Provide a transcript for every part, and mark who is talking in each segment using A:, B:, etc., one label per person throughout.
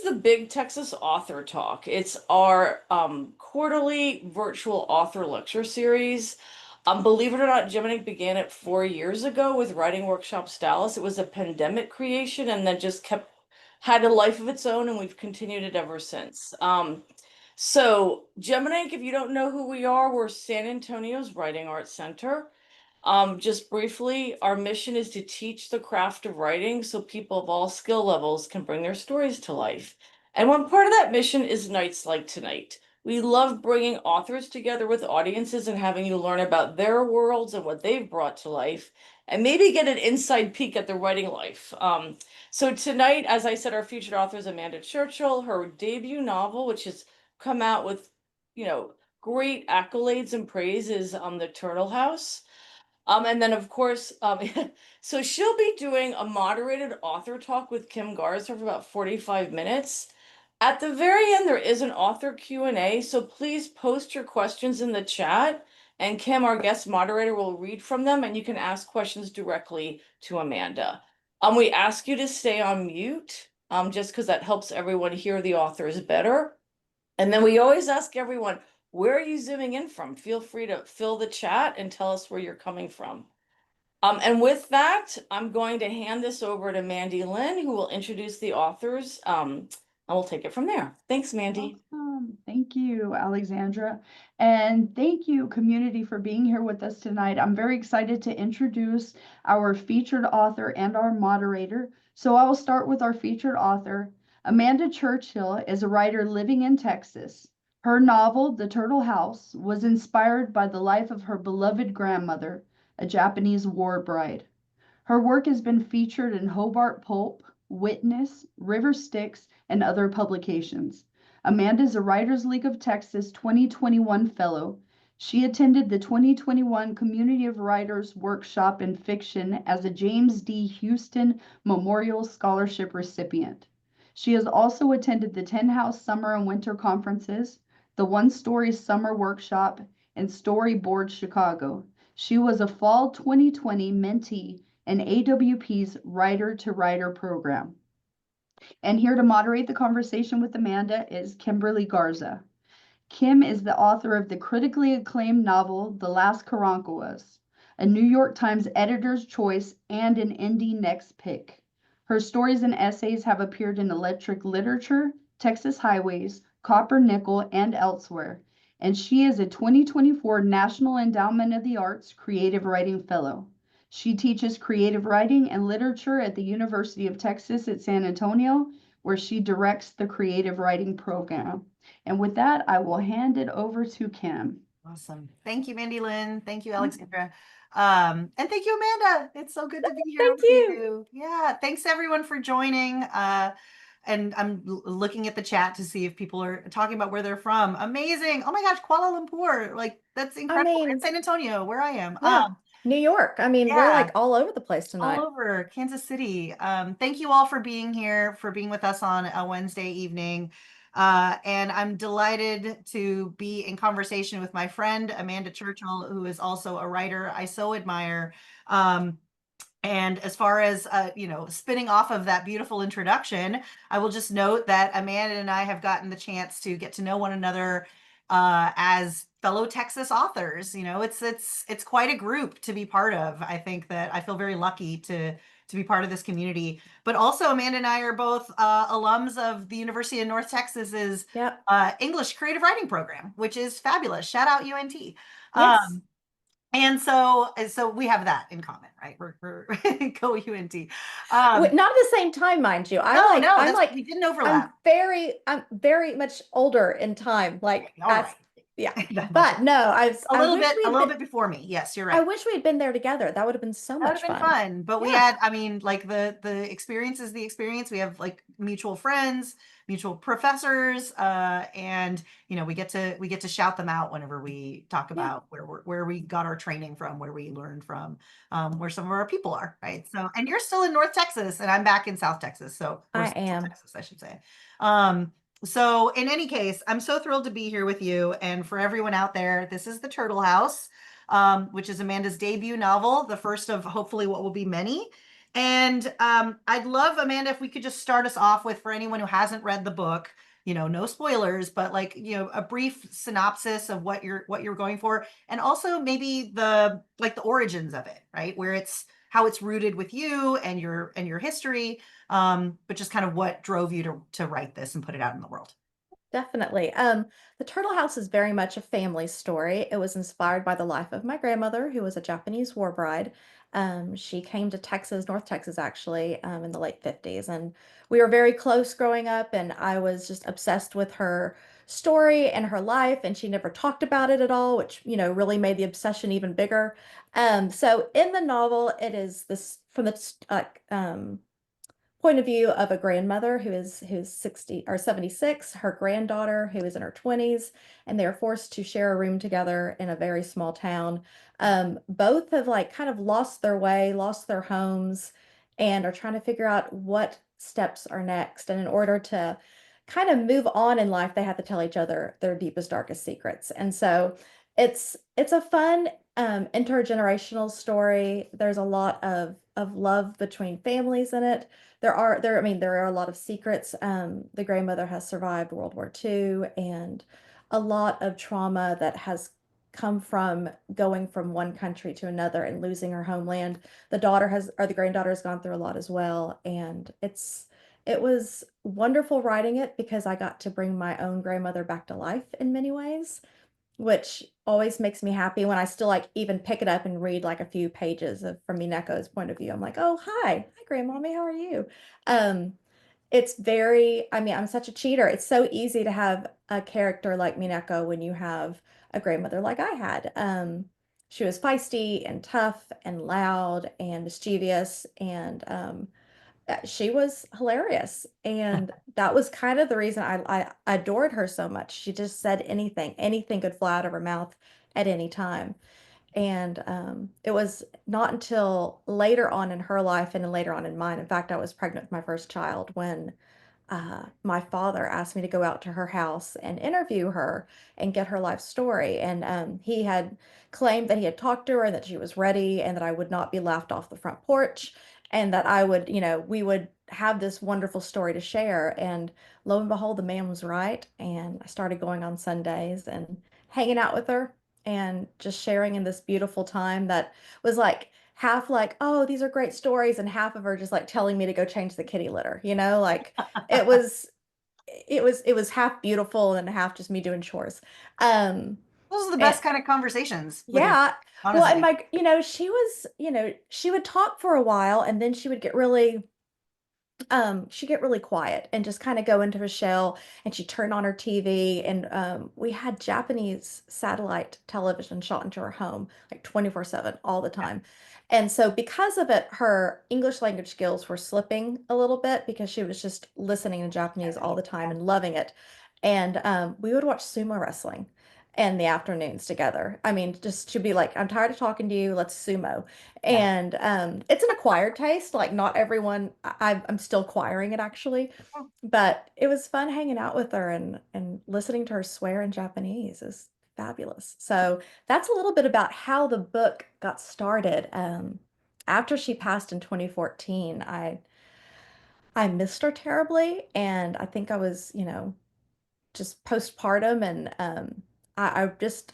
A: the Big Texas Author Talk. It's our quarterly virtual author lecture series. Believe it or not, Gemini began it 4 years ago with Writing Workshops Dallas. It was a pandemic creation and then just kept had a life of its own, and we've continued it ever since. So Gemini, if you don't know who we are, we're San Antonio's Writing Arts Center. Just briefly, our mission is to teach the craft of writing so people of all skill levels can bring their stories to life. And one part of that mission is nights like tonight. We love bringing authors together with audiences and having you learn about their worlds and what they've brought to life, and maybe get an inside peek at their writing life. So tonight, as I said, our featured author is Amanda Churchill. Her debut novel, which has come out with, great accolades and praise, is The Turtle House. And then of course, so she'll be doing a moderated author talk with Kim Garza for about 45 minutes. At the very end, there is an author Q&A, so please post your questions in the chat, and Kim, our guest moderator, will read from them, and you can ask questions directly to Amanda. We ask you to stay on mute, just because that helps everyone hear the authors better. And then we always ask everyone, where are you zooming in from? Feel free to fill the chat and tell us where you're coming from. And with that, I'm going to hand this over to Mandy Lynn, who will introduce the authors, and we'll take it from there. Thanks, Mandy.
B: Awesome. Thank you, Alexandra. And thank you, community, for being here with us tonight. I'm very excited to introduce our featured author and our moderator. So I will start with our featured author. Amanda Churchill is a writer living in Texas. Her novel, The Turtle House, was inspired by the life of her beloved grandmother, a Japanese war bride. Her work has been featured in Hobart Pulp, Witness, River Styx, and other publications. Amanda is a Writers League of Texas 2021 Fellow. She attended the 2021 Community of Writers Workshop in Fiction as a James D. Houston Memorial Scholarship recipient. She has also attended the 10 House Summer and Winter Conferences, the One Story Summer Workshop, and Storyboard Chicago. She was a Fall 2020 mentee in AWP's Writer to Writer program. And here to moderate the conversation with Amanda is Kimberly Garza. Kim is the author of the critically acclaimed novel, The Last Karankawas, a New York Times Editor's Choice and an Indie Next Pick. Her stories and essays have appeared in Electric Literature, Texas Highways, Copper Nickel, and elsewhere. And she is a 2024 National Endowment of the Arts Creative Writing Fellow. She teaches creative writing and literature at the University of Texas at San Antonio, where she directs the creative writing program. And with that, I will hand it over to Kim.
C: Awesome. Thank you, Mandy Lynn. Thank you, Alexandra. And thank you, Amanda. It's so good to be here with you. Yeah, thanks everyone for joining. And I'm looking at the chat to see if people are talking about where they're from. Amazing. Oh my gosh, Kuala Lumpur. Like, that's incredible. And San Antonio, where I am.
D: Yeah. New York. I mean, we're like all over the place tonight.
C: All over Kansas City. Thank you all for being here, for being with us on a Wednesday evening. And I'm delighted to be in conversation with my friend, Amanda Churchill, who is also a writer I so admire. And as far as, spinning off of that beautiful introduction, I will just note that Amanda and I have gotten the chance to get to know one another as fellow Texas authors. It's quite a group to be part of. I think that I feel very lucky to be part of this community. But also, Amanda and I are both alums of the University of North Texas's English creative writing program, which is fabulous. Shout out UNT. Yes. And so we have that in common, right? We're go UNT.
D: Not at the same time, mind you.
C: We didn't overlap.
D: I'm very much older in time. Like, yeah. But no,
C: a little bit before me. Yes, you're right.
D: I wish we'd been there together. That would have been so much fun.
C: That would have been fun. But we had, the experience is the experience. We have like mutual friends, mutual professors, and we get to shout them out whenever we talk about where we got our training from, where we learned from, where some of our people are, right? So, and you're still in North Texas, and I'm back in South Texas. So
D: I am
C: Texas, I should say. So in any case, I'm so thrilled to be here with you. And for everyone out there, this is The Turtle House, which is Amanda's debut novel, the first of hopefully what will be many. And I'd love, Amanda, if we could just start us off with, for anyone who hasn't read the book, no spoilers, but like, a brief synopsis of what you're going for, and also maybe the origins of it, right? Where how it's rooted with you and your history, but just kind of what drove you to write this and put it out in the world.
D: Definitely. The Turtle House is very much a family story. It was inspired by the life of my grandmother, who was a Japanese war bride. She came to Texas, North Texas, actually, in the late 50s. And we were very close growing up, and I was just obsessed with her story and her life, and she never talked about it at all, which, really made the obsession even bigger. So in the novel, it is this from the point of view of a grandmother who's 60 or 76, her granddaughter who is in her 20s, and they're forced to share a room together in a very small town. Both have like kind of lost their way, lost their homes, and are trying to figure out what steps are next. And in order to kind of move on in life, they have to tell each other their deepest, darkest secrets. And so it's a fun intergenerational story. There's a lot of love between families in it. There are a lot of secrets. The grandmother has survived World War II, and a lot of trauma that has come from going from one country to another and losing her homeland. The granddaughter has gone through a lot as well, and it was wonderful writing it because I got to bring my own grandmother back to life in many ways, which always makes me happy when I still like even pick it up and read like a few pages from Mineko's point of view. I'm like, oh, hi, grandmommy, how are you? Um, I'm such a cheater. It's so easy to have a character like Mineko when you have a grandmother like I had. She was feisty and tough and loud and mischievous, and she was hilarious. And that was kind of the reason I adored her so much. She just said anything could fly out of her mouth at any time. And it was not until later on in her life and then later on in mine. In fact, I was pregnant with my first child when my father asked me to go out to her house and interview her and get her life story. And he had claimed that he had talked to her and that she was ready and that I would not be laughed off the front porch and that we would have this wonderful story to share. And lo and behold, the man was right. And I started going on Sundays and hanging out with her and just sharing in this beautiful time that was like half like, oh, these are great stories, and half of her just like telling me to go change the kitty litter, like it was it was half beautiful and half just me doing chores.
C: Those are the
D: And
C: best kind of conversations with your,
D: yeah, well, and
C: honestly.
D: she would talk for a while and then she'd get really quiet and just kind of go into her shell, and she'd turn on her TV, and we had Japanese satellite television shot into her home like 24/7 all the time. And so because of it, her English language skills were slipping a little bit because she was just listening in Japanese all the time and loving it. And we would watch sumo wrestling in the afternoons together. I mean, just to be like, I'm tired of talking to you, let's sumo.
C: Yeah.
D: And it's an acquired taste. Like not everyone, I'm still acquiring it actually, but it was fun hanging out with her and listening to her swear in Japanese is fabulous. So that's a little bit about how the book got started. After she passed in 2014, I missed her terribly, and I think I was, just postpartum, and I just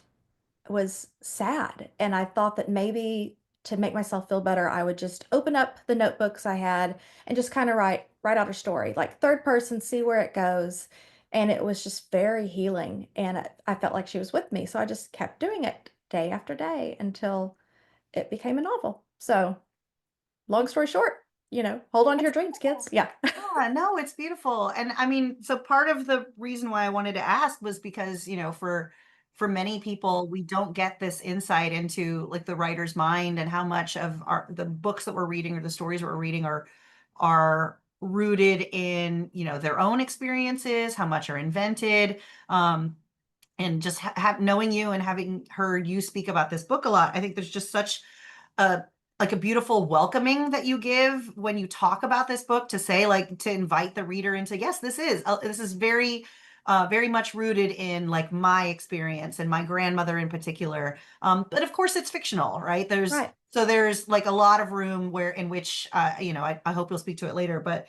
D: was sad. And I thought that maybe to make myself feel better, I would just open up the notebooks I had and just kind of write out her story, like third person, see where it goes. And it was just very healing. And I felt like she was with me. So I just kept doing it day after day until it became a novel. So long story short, hold on to your dreams, kids. Yeah.
C: Yeah, no, it's beautiful. And I mean, so part of the reason why I wanted to ask was because, for many people, we don't get this insight into like the writer's mind and how much of the books that we're reading or the stories that we're reading are rooted in, their own experiences, how much are invented. And just knowing you and having heard you speak about this book a lot, I think there's just such a like a beautiful welcoming that you give when you talk about this book, to say, like, to invite the reader into, yes, this is very very much rooted in like my experience and my grandmother in particular. But of course, it's fictional, right?
D: Right.
C: There's like a lot of room where in which I hope you'll speak to it later, but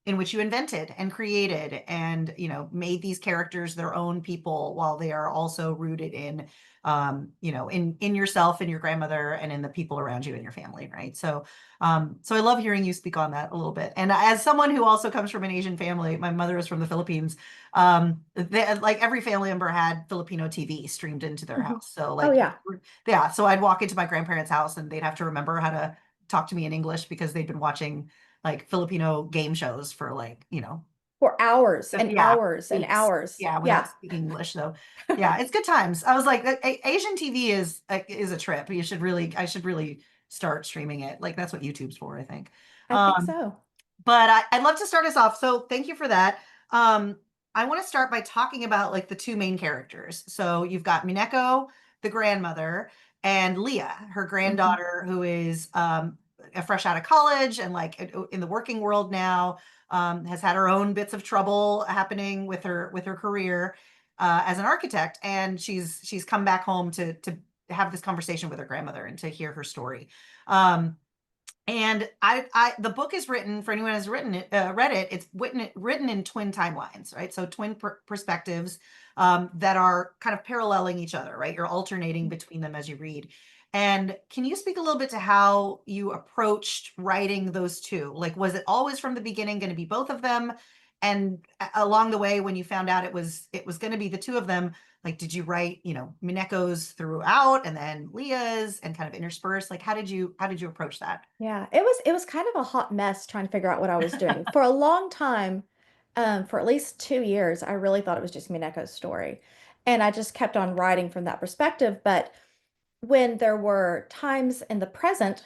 C: in which you invented and created and made these characters their own people while they are also rooted in in yourself and your grandmother and in the people around you and your family, right? So I love hearing you speak on that a little bit. And as someone who also comes from an Asian family, my mother is from the Philippines. Like every family member had Filipino TV streamed into their house. So
D: Oh
C: like,
D: yeah.
C: yeah. So I'd walk into my grandparents' house and they'd have to remember how to talk to me in English because they'd been watching like Filipino game shows for like,
D: For hours and
C: yeah,
D: hours and
C: weeks.
D: hours.
C: Yeah, without
D: Yeah.
C: speaking English. So yeah, it's good times. I was like, Asian TV is a trip. I should really start streaming it. Like that's what YouTube's for, I think.
D: I think
C: Um,
D: so.
C: but I'd love to start us off. So thank you for that. I want to start by talking about like the two main characters. So you've got Mineko, the grandmother, and Lia, her granddaughter, who is a fresh out of college and like in the working world now, has had her own bits of trouble happening with her career as an architect, and she's come back home to have this conversation with her grandmother and to hear her story. And the book is written for anyone who's read it. It's written in twin timelines, right? So twin perspectives that are kind of paralleling each other, right? You're alternating between them as you read. And can you speak a little bit to how you approached writing those two? Like, was it always from the beginning going to be both of them? And along the way, when you found out it was going to be the two of them, like, did you write, Mineko's throughout and then Leah's and kind of intersperse? Like, how did you approach that?
D: Yeah, it was kind of a hot mess trying to figure out what I was doing. For a long time, for at least 2 years, I really thought it was just Mineko's story. And I just kept on writing from that perspective. But when there were times in the present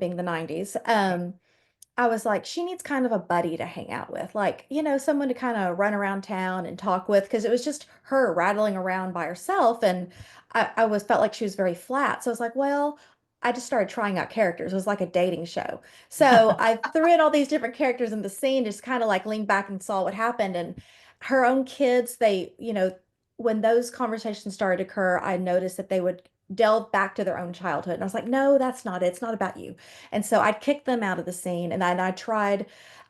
D: being the 90s, I was like, she needs kind of a buddy to hang out with, like, someone to kind of run around town and talk with, because it was just her rattling around by herself. And I was felt like she was very flat. So I was like, well, I just started trying out characters. It was like a dating show. So I threw in all these different characters in the scene, just kind of like leaned back and saw what happened. And her own kids, when those conversations started to occur, I noticed that they would delve back to their own childhood. And I was like, no, that's not it. It's not about you. And so I'd kick them out of the scene, and I tried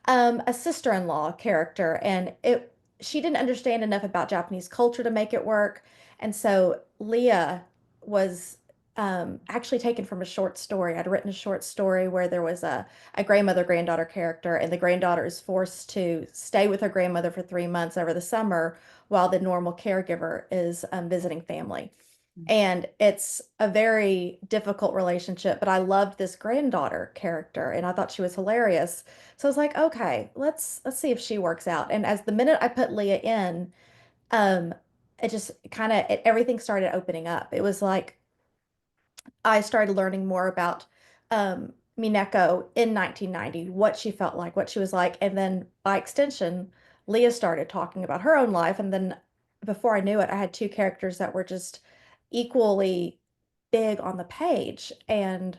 D: a sister-in-law character, and it she didn't understand enough about Japanese culture to make it work. And so Leah was actually taken from a short story. I'd written a short story where there was a grandmother granddaughter character, and the granddaughter is forced to stay with her grandmother for 3 months over the summer while the normal caregiver is visiting family. And it's a very difficult relationship, but I loved this granddaughter character and I thought she was hilarious. So I was like, okay, let's see if she works out. And as the minute I put Leah in, um, it just kind of everything started opening up. It was like I started learning more about Mineko in 1990, what she felt like, what she was like, and then by extension, Leah started talking about her own life, and then before I knew it, I had two characters that were just equally big on the page, and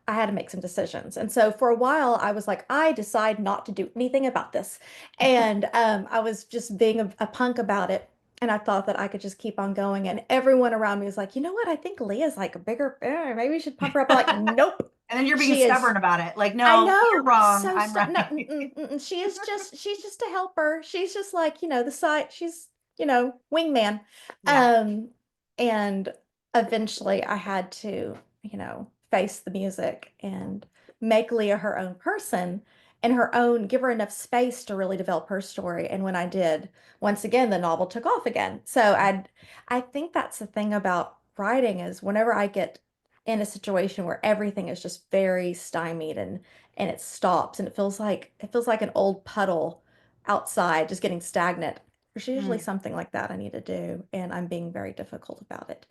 D: I had to make some decisions. And so for a while, I was like, I decide not to do anything about this, and I was just being a punk about it. And I thought that I could just keep on going. And everyone around me was like, you know what? I think Leah's like a bigger, maybe we should pump her up. I'm like, nope.
C: And then you're being
D: She is,
C: stubborn about it. Like,
D: I
C: no, you're
D: know,
C: wrong.
D: so
C: I'm
D: stuck. No,
C: right.
D: she's just a helper. She's just like, the side, she's, wingman.
C: Yeah.
D: Um, and eventually I had to, face the music and make Leah her own person and give her enough space to really develop her story. And when I did, once again, the novel took off again. So I think that's the thing about writing is whenever I get in a situation where everything is just very stymied and it stops and it feels like an old puddle outside just getting stagnant. There's usually
C: Mm.
D: something like that I need to do, and I'm being very difficult about it.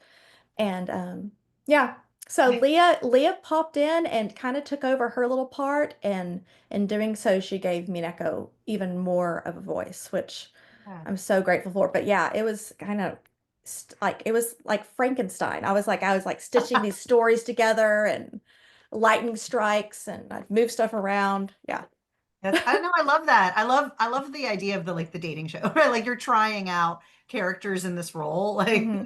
D: And yeah, so Leah popped in and kind of took over her little part, and in doing so, she gave Mineko even more of a voice, which
C: Yeah.
D: I'm so grateful for. But yeah, it was kind of like it was like Frankenstein. I was like stitching these stories together and lightning strikes, and I'd move stuff around. Yeah.
C: I know, I love that. I love the idea of the like the dating show, right? Like you're trying out characters in this role. Like
D: Hmm.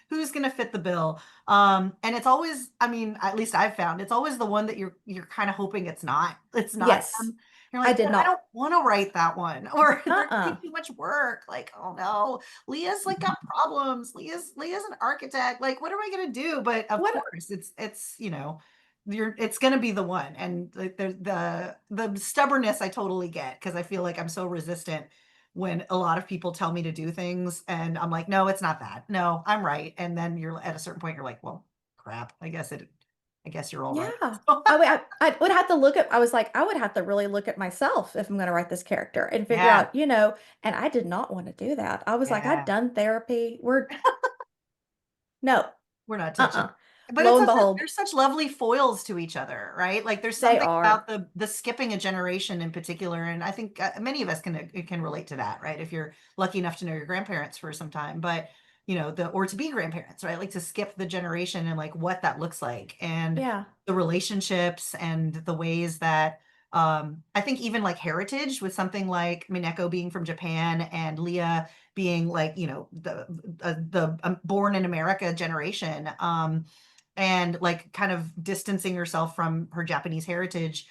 C: who's gonna fit the bill? And it's always, I mean, at least I've found it's always the one that you're kind of hoping it's not
D: Yes,
C: them. You're
D: I
C: like,
D: did
C: but I
D: not.
C: don't want to write that one, or they're gonna be
D: Uh-uh.
C: too much work. Like, oh no, Leah's like got problems. Leah's an architect. Like, what am I gonna do? But of
D: What?
C: course, it's it's going to be the one. And like the stubbornness I totally get, because I feel like I'm so resistant when a lot of people tell me to do things and I'm like, no, it's not that. No, I'm right. And then you're at a certain point, you're like, well, crap, I guess you're all right.
D: Yeah. I would have to look at, I was like, I would have to really look at myself if I'm going to write this character and figure
C: Yeah,
D: out, and I did not want to do that. I was like, I'd
C: yeah.
D: done therapy. No,
C: We're not touching.
D: uh-uh.
C: But
D: Lo
C: it's
D: and
C: such
D: behold,
C: they're such lovely foils to each other, right? Like there's
D: they
C: something
D: are.
C: about the skipping a generation in particular, and I think many of us can relate to that, right? If you're lucky enough to know your grandparents for some time, but the or to be grandparents, right? Like to skip the generation and like what that looks like, and
D: Yeah.
C: the relationships and the ways that I think even like heritage with something like Mineko being from Japan and Leah being like the born in America generation, and like kind of distancing herself from her Japanese heritage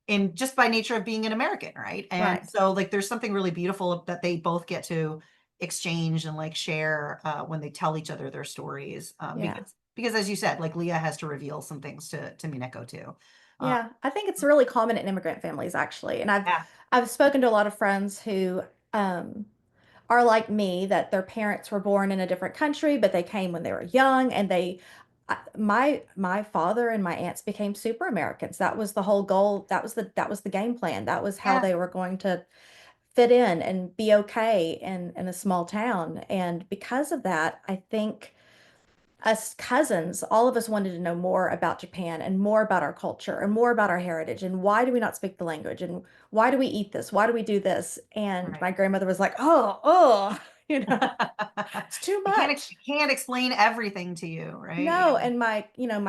C: in just by nature of being an American, right? And
D: Right.
C: so like there's something really beautiful that they both get to exchange and like share when they tell each other their stories,
D: Yeah.
C: because as you said, like Leah has to reveal some things to Mineko too. Uh,
D: Yeah. I think it's really common in immigrant families, actually. And
C: yeah,
D: I've spoken to a lot of friends who um are like me, that their parents were born in a different country, but they came when they were young, and my father and my aunts became super Americans. That was the whole goal. That was the game plan. That was how
C: yeah,
D: they were going to fit in and be okay in a small town. And because of that, I think us cousins, all of us wanted to know more about Japan and more about our culture and more about our heritage and why do we not speak the language and why do we eat this? Why do we do this? And
C: right.
D: my grandmother was like, oh, it's too much.
C: You can't explain everything to you, right?
D: No. And my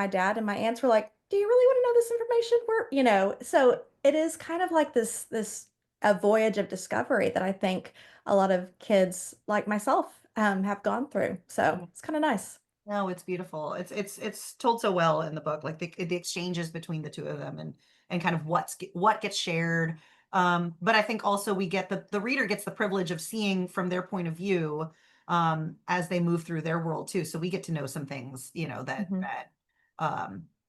D: dad and my aunts were like, do you really want to know this information? So it is kind of like this a voyage of discovery that I think a lot of kids like myself have gone through. So
C: Yeah.
D: it's kind of nice.
C: No, it's beautiful. It's told so well in the book, like the exchanges between the two of them, and kind of what gets shared. But I think also we get the reader gets the privilege of seeing from their point of view, as they move through their world too. So we get to know some things,
D: Hmm.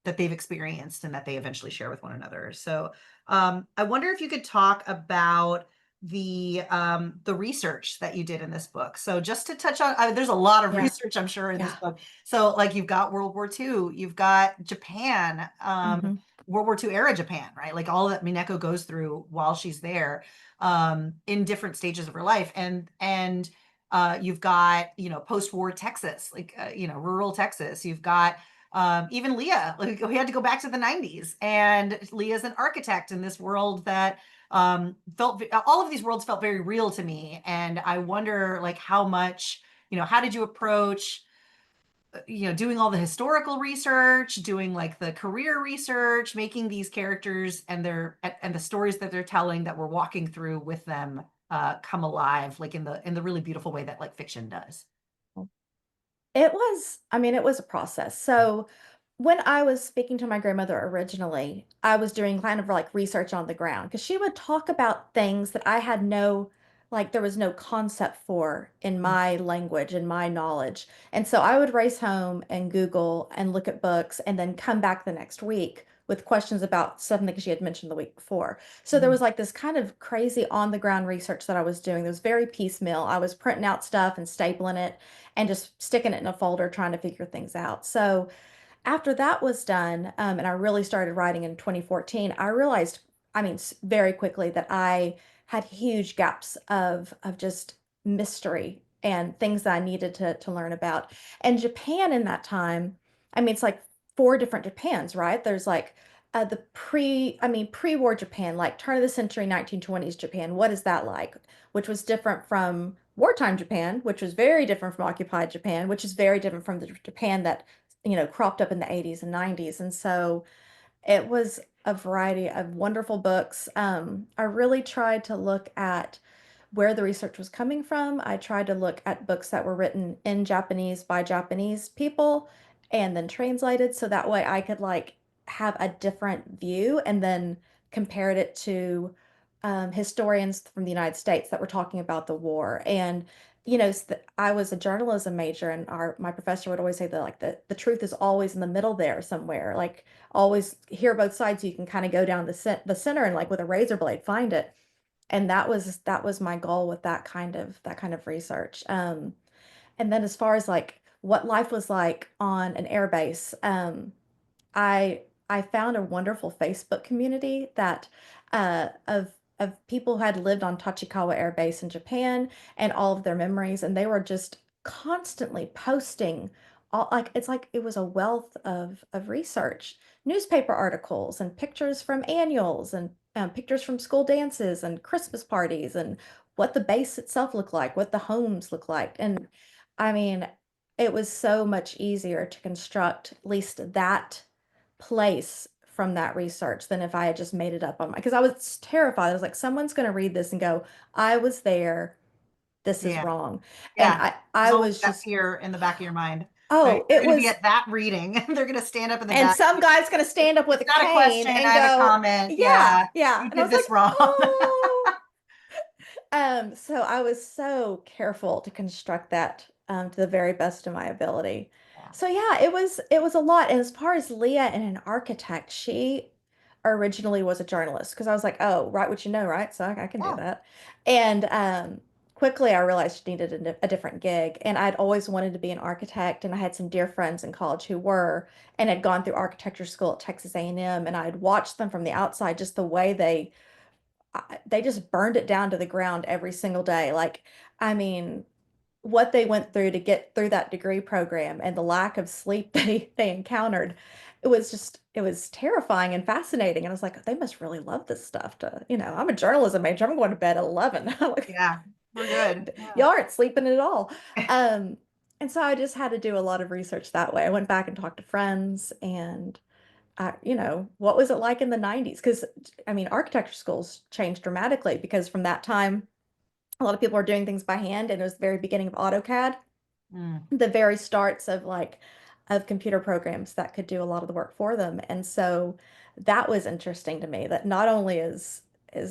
C: that they've experienced and that they eventually share with one another. So I wonder if you could talk about the research that you did in this book. So just to touch on, there's a lot of
D: Yeah.
C: research, I'm sure, in this
D: Yeah.
C: book. So like you've got World War II, you've got Japan,
D: Hmm.
C: World War II era Japan, right? Like all that Mineko goes through while she's there, in different stages of her life. And you've got, post-war Texas, like, rural Texas. You've got even Leah, like we had to go back to the 90s, and Leah's an architect in this world that felt all of these worlds felt very real to me. And I wonder like how much, how did you approach doing all the historical research, doing like the career research, making these characters and the stories that they're telling that we're walking through with them come alive, like in the really beautiful way that like fiction does.
D: I mean, it was a process. So when I was speaking to my grandmother originally, I was doing kind of like research on the ground because she would talk about things that I had there was no concept for in my language and my knowledge. And so I would race home and Google and look at books and then come back the next week with questions about something she had mentioned the week before. So there
C: Mhm.
D: was like this kind of crazy on the ground research that I was doing that was very piecemeal. I was printing out stuff and stapling it and just sticking it in a folder trying to figure things out. So after that was done, and I really started writing in 2014, I realized, I mean, very quickly that I had huge gaps of just mystery and things that I needed to learn about. And Japan in that time, I mean, it's like four different Japans, right? There's like pre-war Japan, like turn of the century 1920s Japan. What is that like? Which was different from wartime Japan, which was very different from occupied Japan, which is very different from the Japan that cropped up in the 80s and 90s. And so it was a variety of wonderful books. I really tried to look at where the research was coming from. I tried to look at books that were written in Japanese by Japanese people and then translated so that way I could like have a different view and then compared it to historians from the United States that were talking about the war. And I was a journalism major, and our my professor would always say that like the truth is always in the middle there somewhere. Like always hear both sides so you can kind of go down the center and like with a razor blade find it. And that was my goal with that kind of research. And then as far as like what life was like on an air base, I found a wonderful Facebook community that of people who had lived on Tachikawa Air Base in Japan and all of their memories, and they were just constantly posting all like it's like it was a wealth of research, newspaper articles and pictures from annuals and pictures from school dances and Christmas parties and what the base itself looked like, what the homes looked like, and I mean, it was so much easier to construct at least that place from that research than if I had just made it up on my, because I was terrified. I was like, someone's going to read this and go, I was there. This is
C: Yeah.
D: wrong. And
C: Yeah.
D: I
C: There's always
D: was
C: that
D: just,
C: fear in the back of your mind, right?
D: oh,
C: They're
D: it
C: going to be
D: was,
C: at that reading and they're going to stand up in the
D: and
C: back.
D: some guy's going to stand up with a
C: It's not a
D: cane
C: question.
D: and
C: I have a
D: go,
C: comment.
D: yeah,
C: Yeah.
D: yeah.
C: You
D: And I
C: did
D: was like,
C: this wrong.
D: oh. So I was so careful to construct that to the very best of my ability.
C: Yeah.
D: So yeah, it was a lot. And as far as Leah and an architect, she originally was a journalist because I was like, oh, write what you know, right? So I can do
C: Yeah.
D: that. And quickly I realized she needed a different gig. And I'd always wanted to be an architect, and I had some dear friends in college who were and had gone through architecture school at Texas A&M, and I'd watched them from the outside, just the way they just burned it down to the ground every single day. Like, I mean, what they went through to get through that degree program and the lack of sleep they encountered, it was terrifying and fascinating. And I was like, they must really love this stuff I'm a journalism major. I'm going to bed at 11. Like,
C: Yeah. We're good.
D: y'all aren't sleeping at all. Um, and so I just had to do a lot of research that way. I went back and talked to friends and what was it like in the 90s? Because, I mean, architecture schools changed dramatically because from that time, a lot of people were doing things by hand, and it was the very beginning of AutoCAD,
C: Mm.
D: the very starts of computer programs that could do a lot of the work for them. And so that was interesting to me that not only is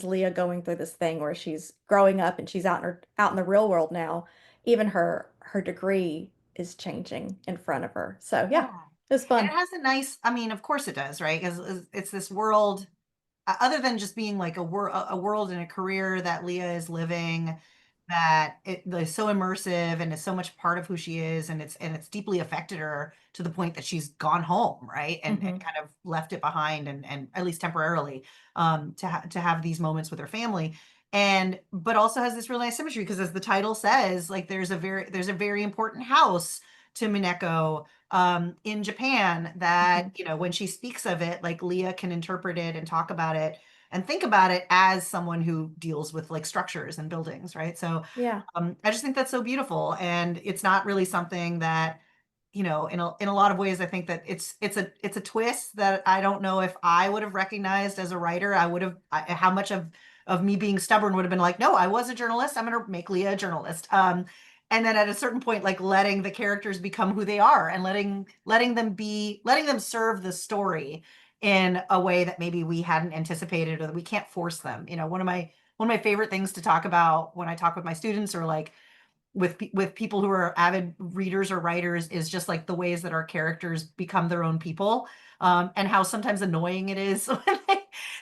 D: Leah going through this thing where she's growing up and she's out in the real world now, even her degree is changing in front of her. So yeah,
C: Yeah.
D: it was
C: And
D: fun.
C: it has a nice, I mean, of course it does, right? Because it's this world, other than just being like a world and a career that Leah is living, that it is so immersive and is so much part of who she is, and it's deeply affected her to the point that she's gone home, right? And
D: Hmm.
C: kind of left it behind, and at least temporarily, to have these moments with her family. And but also has this really nice symmetry because, as the title says, like there's a very important house to Mineko in Japan that,
D: Hmm.
C: when she speaks of it, like Leah can interpret it and talk about it and think about it as someone who deals with like structures and buildings, right? So
D: Yeah.
C: I just think that's so beautiful, and it's not really something that, in a lot of ways, I think that it's a twist that I don't know if I would have recognized as a writer. How much of me being stubborn would have been like, no, I was a journalist. I'm going to make Leah a journalist. And then at a certain point, like letting the characters become who they are and letting them serve the story in a way that maybe we hadn't anticipated, or that we can't force them. One of my favorite things to talk about when I talk with my students, or like with people who are avid readers or writers, is just like the ways that our characters become their own people, and how sometimes annoying it is when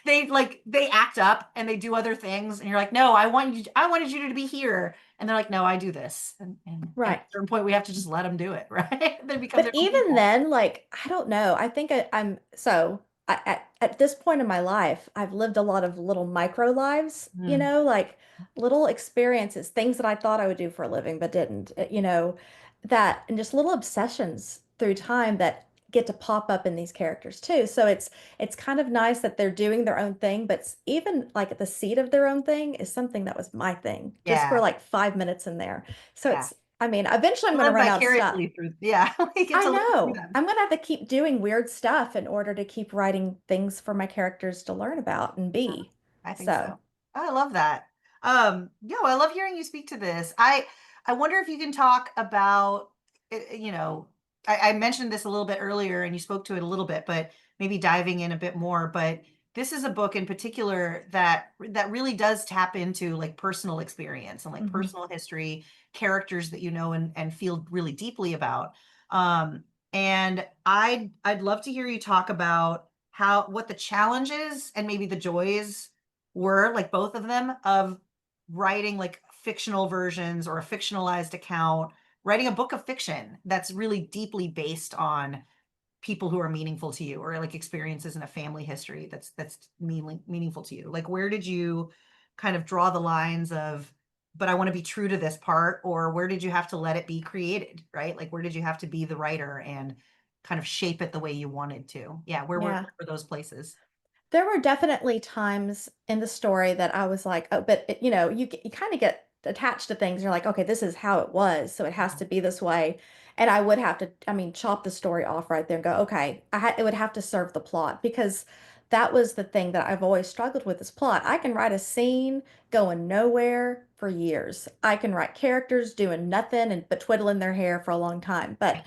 C: they act up and they do other things, and you're like, no, I wanted you to be here, and they're like, no, I do this, and at
D: Right.
C: a certain point we have to just let them do it, right? They become
D: But
C: their own
D: even
C: people.
D: then, like, I don't know. I think I'm so at this point in my life, I've lived a lot of little micro lives,
C: Mm,
D: like little experiences, things that I thought I would do for a living but didn't, that and just little obsessions through time that get to pop up in these characters too. So it's kind of nice that they're doing their own thing, but even like the seed of their own thing is something that was my thing just for
C: yeah,
D: like 5 minutes in there. So
C: yeah.
D: I mean, eventually I'm going to
C: Live
D: run out of stuff.
C: vicariously through, yeah, we get
D: I
C: to live through
D: know.
C: them.
D: I'm going to have to keep doing weird stuff in order to keep writing things for my characters to learn about and
C: Yeah,
D: be.
C: I think
D: So,
C: so. I love that. Yeah, well, I love hearing you speak to this. I wonder if you can talk about, you know, I mentioned this a little bit earlier and you spoke to it a little bit, but maybe diving in a bit more. But this is a book in particular that really does tap into like personal experience and like
D: mhm.
C: personal history, characters that you know and feel really deeply about. And I'd love to hear you talk about what the challenges and maybe the joys were, like both of them, of writing like fictional versions or a fictionalized account, writing a book of fiction that's really deeply based on people who are meaningful to you, or like experiences in a family history that's meaningful to you. Like where did you kind of draw the lines of, but I want to be true to this part, or where did you have to let it be created, right? Like where did you have to be the writer and kind of shape it the way you wanted to? Yeah,
D: Yeah.
C: where were those places?
D: There were definitely times in the story that I was like, oh, but you know, you kind of get attached to things. You're like, okay, this is how it was, so it has to be this way. And I would have to, I mean, chop the story off right there and go, okay, it would have to serve the plot because that was the thing that I've always struggled with is plot. I can write a scene going nowhere for years. I can write characters doing nothing and but twiddling their hair for a long time. But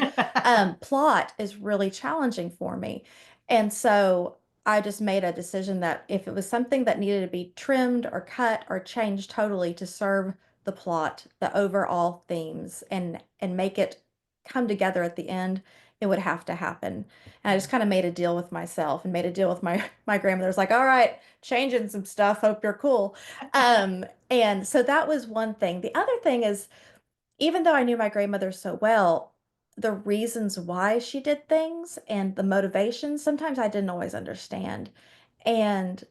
D: plot is really challenging for me. And so I just made a decision that if it was something that needed to be trimmed or cut or changed totally to serve the plot, the overall themes, and make it come together at the end, it would have to happen. And I just kind of made a deal with myself and made a deal with my my grandmother. Was like, all right, changing some stuff. Hope you're cool. And so that was one thing. The other thing is even though I knew my grandmother so well, the reasons why she did things and the motivations, sometimes I didn't always understand. And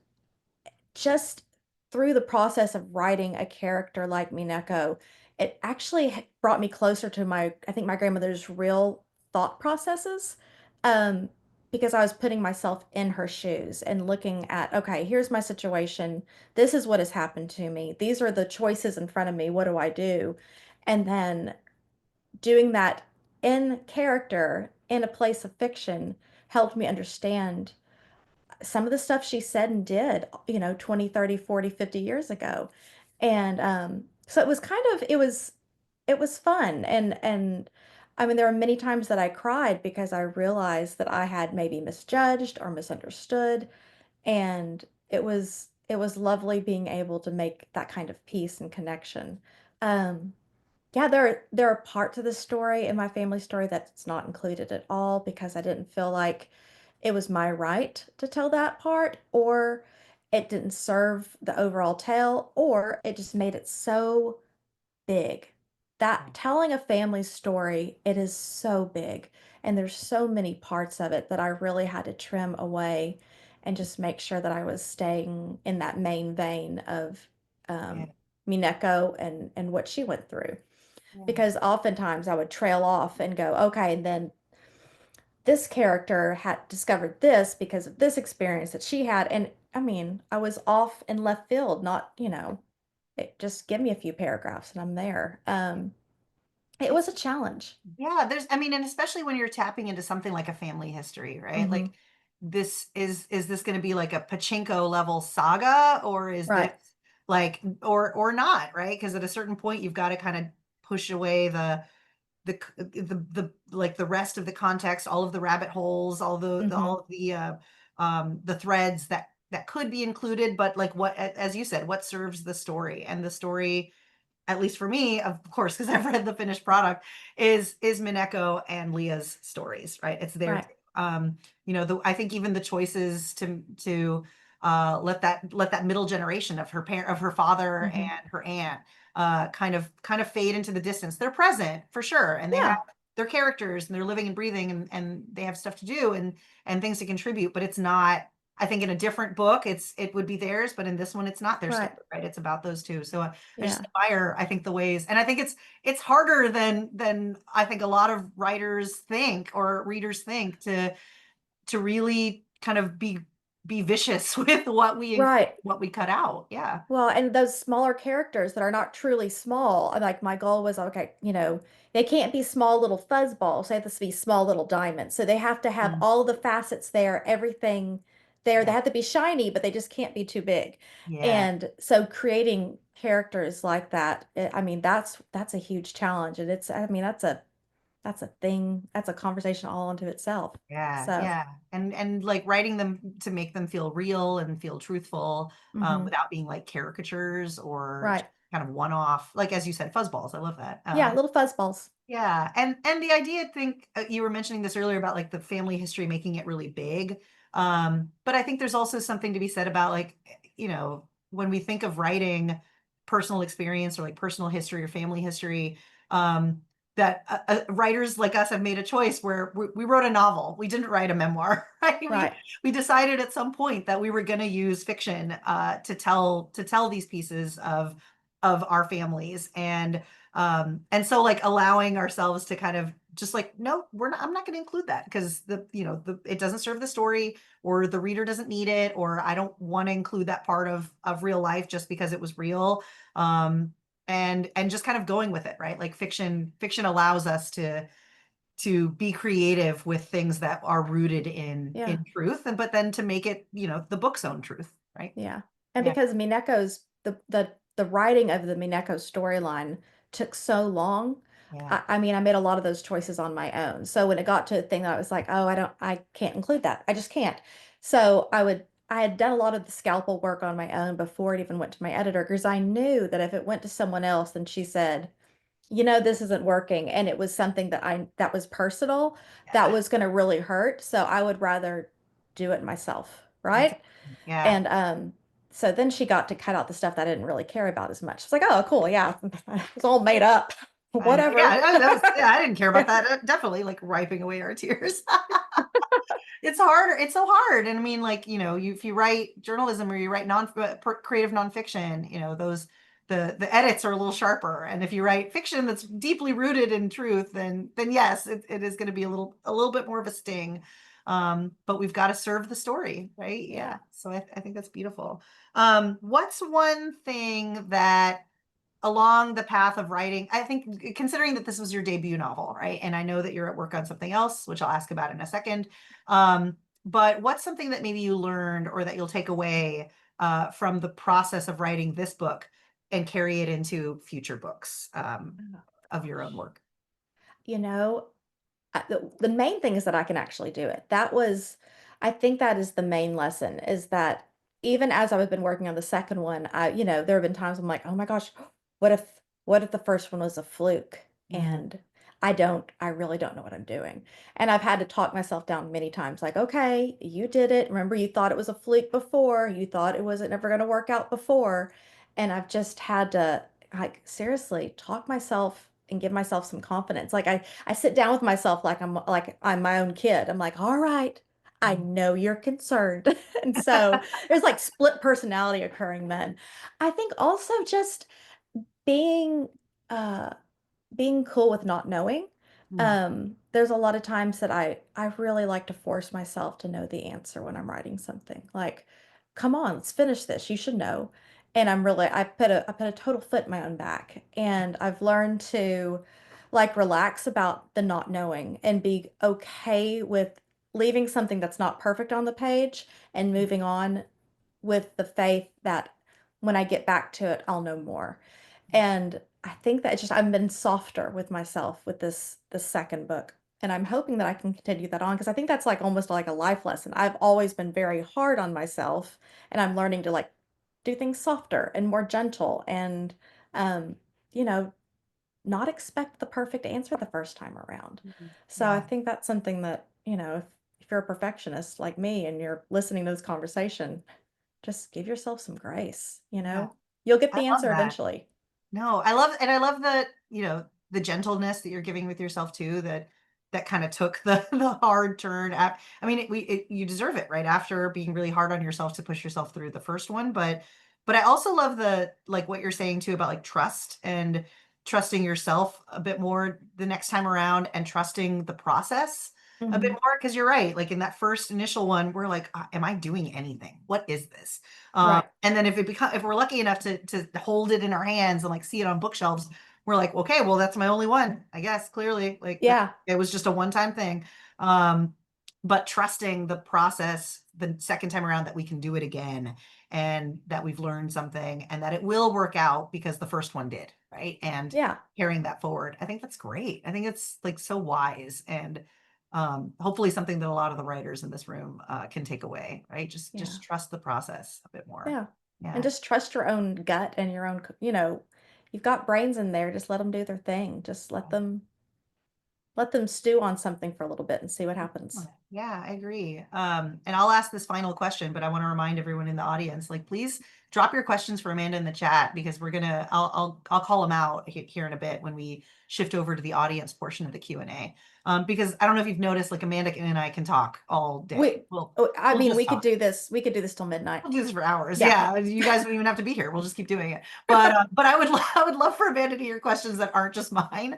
D: just through the process of writing a character like Mineko, it actually brought me closer to I think my grandmother's real thought processes. Um, because I was putting myself in her shoes and looking at, okay, here's my situation. This is what has happened to me. These are the choices in front of me. What do I do? And then doing that in character in a place of fiction helped me understand some of the stuff she said and did, 20, 30, 40, 50 years ago. And so it was kind of it was fun and I mean there were many times that I cried because I realized that I had maybe misjudged or misunderstood and it was lovely being able to make that kind of peace and connection. Um, yeah, there are parts of the story in my family story that's not included at all because I didn't feel like it was my right to tell that part, or it didn't serve the overall tale, or it just made it so big. That telling a family story, it is so big, and there's so many parts of it that I really had to trim away and just make sure that I was staying in that main vein of
C: Yeah,
D: um, Mineko and what she went through
C: yeah,
D: because oftentimes I would trail off and go, okay, and then this character had discovered this because of this experience that she had. And I mean, I was off in left field, not, just give me a few paragraphs and I'm there. It was a challenge.
C: yeah. I mean, and especially when you're tapping into something like a family history, right?
D: Hmm.
C: Like, is this going to be like a pachinko level saga, or is this
D: Right.
C: like, or not, right? Because at a certain point, you've got to kind of push away the like the rest of the context, all of the rabbit holes,
D: Hmm.
C: all of the threads that could be included, but like what, as you said, what serves the story, and the story, at least for me, of course, because I've read the finished product, is Mineko and Leah's stories, right? It's there
D: Right.
C: too. I think even the choices to let that middle generation of her father
D: Hmm.
C: and her aunt kind of fade into the distance. They're present for sure, and they have
D: Yeah.
C: their characters and they're living and breathing and they have stuff to do and things to contribute, but it's not. I think in a different book, it would be theirs, but in this one, it's not their story,
D: Right.
C: right? It's about those two. So I just
D: Yeah.
C: admire, I think, the ways, and I think it's harder than I think a lot of writers think or readers think to really kind of be be vicious with what we
D: Right.
C: what we cut out. Yeah.
D: Well, and those smaller characters that are not truly small, like my goal was, okay, they can't be small little fuzzballs. They have to be small little diamonds. So they have to have
C: Mm,
D: all the facets there, everything there. They
C: yeah.
D: have to be shiny, but they just can't be too big.
C: Yeah.
D: And so creating characters like that, I mean, that's a huge challenge. And I mean, that's a thing, that's a conversation all unto itself.
C: Yeah,
D: So,
C: yeah. And like writing them to make them feel real and feel truthful,
D: mhm.
C: without being like caricatures or
D: Right.
C: just kind of one-off, like as you said, fuzzballs. I love that.
D: Yeah, little fuzzballs.
C: Yeah, and the idea, I think you were mentioning this earlier about like the family history making it really big. But I think there's also something to be said about like, when we think of writing personal experience or like personal history or family history, that writers like us have made a choice where we wrote a novel. We didn't write a memoir, right?
D: Right.
C: We decided at some point that we were going to use fiction to tell these pieces of our families, and so like allowing ourselves to kind of just like, no, I'm not going to include that because it doesn't serve the story, or the reader doesn't need it, or I don't want to include that part of real life just because it was real. And just kind of going with it, right? Like fiction allows us to be creative with things that are rooted
D: Yeah.
C: in truth, but then to make it, the book's own truth, right?
D: Yeah. And
C: Yeah.
D: because Mineko's the writing of the Mineko storyline took so long,
C: Yeah.
D: I mean, I made a lot of those choices on my own. So when it got to a thing that I was like, oh, I can't include that. I just can't. So I had done a lot of the scalpel work on my own before it even went to my editor, because I knew that if it went to someone else and she said, this isn't working, and it was something that was personal, that
C: Yeah.
D: was going to really hurt. So I would rather do it myself,
C: That's
D: right?
C: yeah.
D: And so then she got to cut out the stuff that I didn't really care about as much. It's like, oh, cool, yeah, it's all made up,
C: I know. Yeah,
D: whatever.
C: yeah, I didn't care about that. Definitely like wiping away our tears. It's harder. It's so hard. And I mean, like, if you write journalism or you write creative nonfiction, those the edits are a little sharper. And if you write fiction that's deeply rooted in truth, then yes, it is going to be a little bit more of a sting. But we've got to serve the story, right? Yeah.
D: Yeah.
C: So I think that's beautiful. What's one thing that along the path of writing, I think, considering that this was your debut novel, right? And I know that you're at work on something else, which I'll ask about in a second. But what's something that maybe you learned or that you'll take away from the process of writing this book and carry it into future books
D: Oh,
C: of your own
D: gosh.
C: work?
D: You know, the main thing is that I can actually do it. I think that is the main lesson, is that even as I've been working on the second one, there have been times I'm like, oh my gosh, what if the first one was a fluke?
C: Mm,
D: And I really don't know what I'm doing. And I've had to talk myself down many times, like, okay, you did it. Remember, you thought it was a fluke before. You thought it wasn't never going to work out before. And I've just had to, like, seriously talk myself and give myself some confidence. Like I sit down with myself like I'm my own kid. I'm like, all right, I
C: mm,
D: know you're concerned. And so there's like split personality occurring then. I think also just being uh being cool with not knowing.
C: mm,
D: There's a lot of times that I really like to force myself to know the answer when I'm writing something. Like, come on, let's finish this. You should know. And I put a total foot in my own back. And I've learned to like relax about the not knowing and be okay with leaving something that's not perfect on the page and moving on with the faith that when I get back to it, I'll know more. And I think that I've been softer with myself with this second book. And I'm hoping that I can continue that on, because I think that's like almost like a life lesson. I've always been very hard on myself, and I'm learning to like do things softer and more gentle, and um, you know, not expect the perfect answer the first time around.
C: mm.
D: So I
C: Yeah,
D: think that's something that, if you're a perfectionist like me and you're listening to this conversation, just give yourself some grace,
C: yeah.
D: You'll get
C: I
D: the
C: love
D: answer
C: that.
D: eventually.
C: No, I love that, the gentleness that you're giving with yourself too, that kind of took the hard turn. I mean, you deserve it right after being really hard on yourself to push yourself through the first one, but I also love like what you're saying too about like trust and trusting yourself a bit more the next time around and trusting the process. a bit
D: Mhm.
C: more, because you're right. Like in that first initial one, we're like, am I doing anything? What is this?
D: Right.
C: And then if we're lucky enough to hold it in our hands and like see it on bookshelves, we're like, okay, well, that's my only one, I guess, clearly. Like
D: Yeah.
C: it was just a one-time thing. But trusting the process the second time around, that we can do it again, and that we've learned something, and that it will work out because the first one did, right? And
D: Yeah.
C: carrying that forward. I think that's great. I think it's like so wise, and hopefully something that a lot of the writers in this room can take away, right? Just
D: Yeah.
C: trust the process a bit more.
D: Yeah. And
C: Yeah.
D: just trust your own gut and your own, you've got brains in there. Just let them do their thing. Just let them stew on something for a little bit and see what happens.
C: Yeah, I agree. And I'll ask this final question, but I want to remind everyone in the audience, like, please drop your questions for Amanda in the chat, because I'll call them out here in a bit when we shift over to the audience portion of the Q&A. Because I don't know if you've noticed, like Amanda and I can talk all day.
D: I mean,
C: just
D: we could
C: talk.
D: do this. We could do this till midnight.
C: We'll do this for hours.
D: Yeah.
C: Yeah, you guys don't even have to be here. We'll just keep doing it. But I would love for Amanda to hear questions that aren't just mine.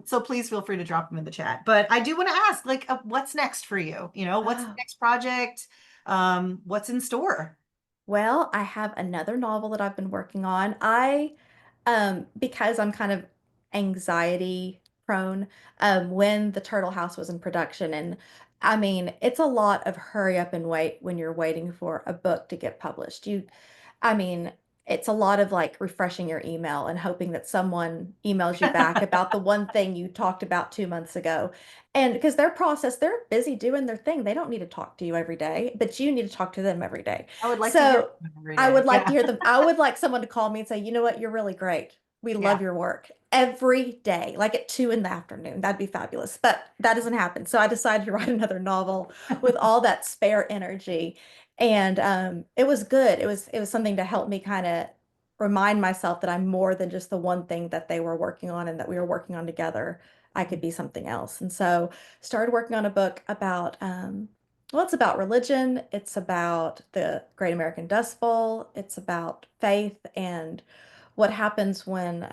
C: So please feel free to drop them in the chat. But I do want to ask, like, what's next for you? What's the
D: Oh.
C: next project? What's in store?
D: Well, I have another novel that I've been working on. Because I'm kind of anxiety prone, when the Turtle House was in production, and I mean, it's a lot of hurry up and wait when you're waiting for a book to get published. I mean, it's a lot of like refreshing your email and hoping that someone emails you back about the one thing you talked about 2 months ago. And because they're busy doing their thing. They don't need to talk to you every day, but you need to talk to them every day.
C: I would like to hear
D: So
C: them every
D: I
C: day.
D: would like to
C: Yeah.
D: hear them. I would like someone to call me and say, you know what, you're really great. We love
C: Yeah.
D: your work every day, like at 2 in the afternoon. That'd be fabulous. But that doesn't happen. So I decided to write another novel with all that spare energy. And it was good. It was something to help me kind of remind myself that I'm more than just the one thing that they were working on and that we were working on together. I could be something else. And so started working on a book about well, it's about religion, it's about the Great American Dust Bowl, it's about faith and what happens when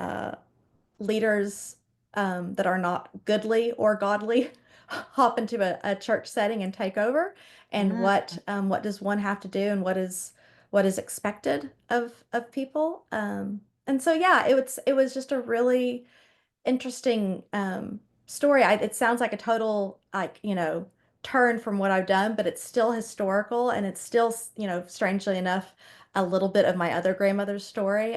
D: leaders that are not goodly or godly hop into a church setting and take over, and
C: Mm,
D: what does one have to do, and what is expected of people. And so yeah, it was just a really interesting story. It sounds like a total like turn from what I've done, but it's still historical, and it's still strangely enough a little bit of my other grandmother's story.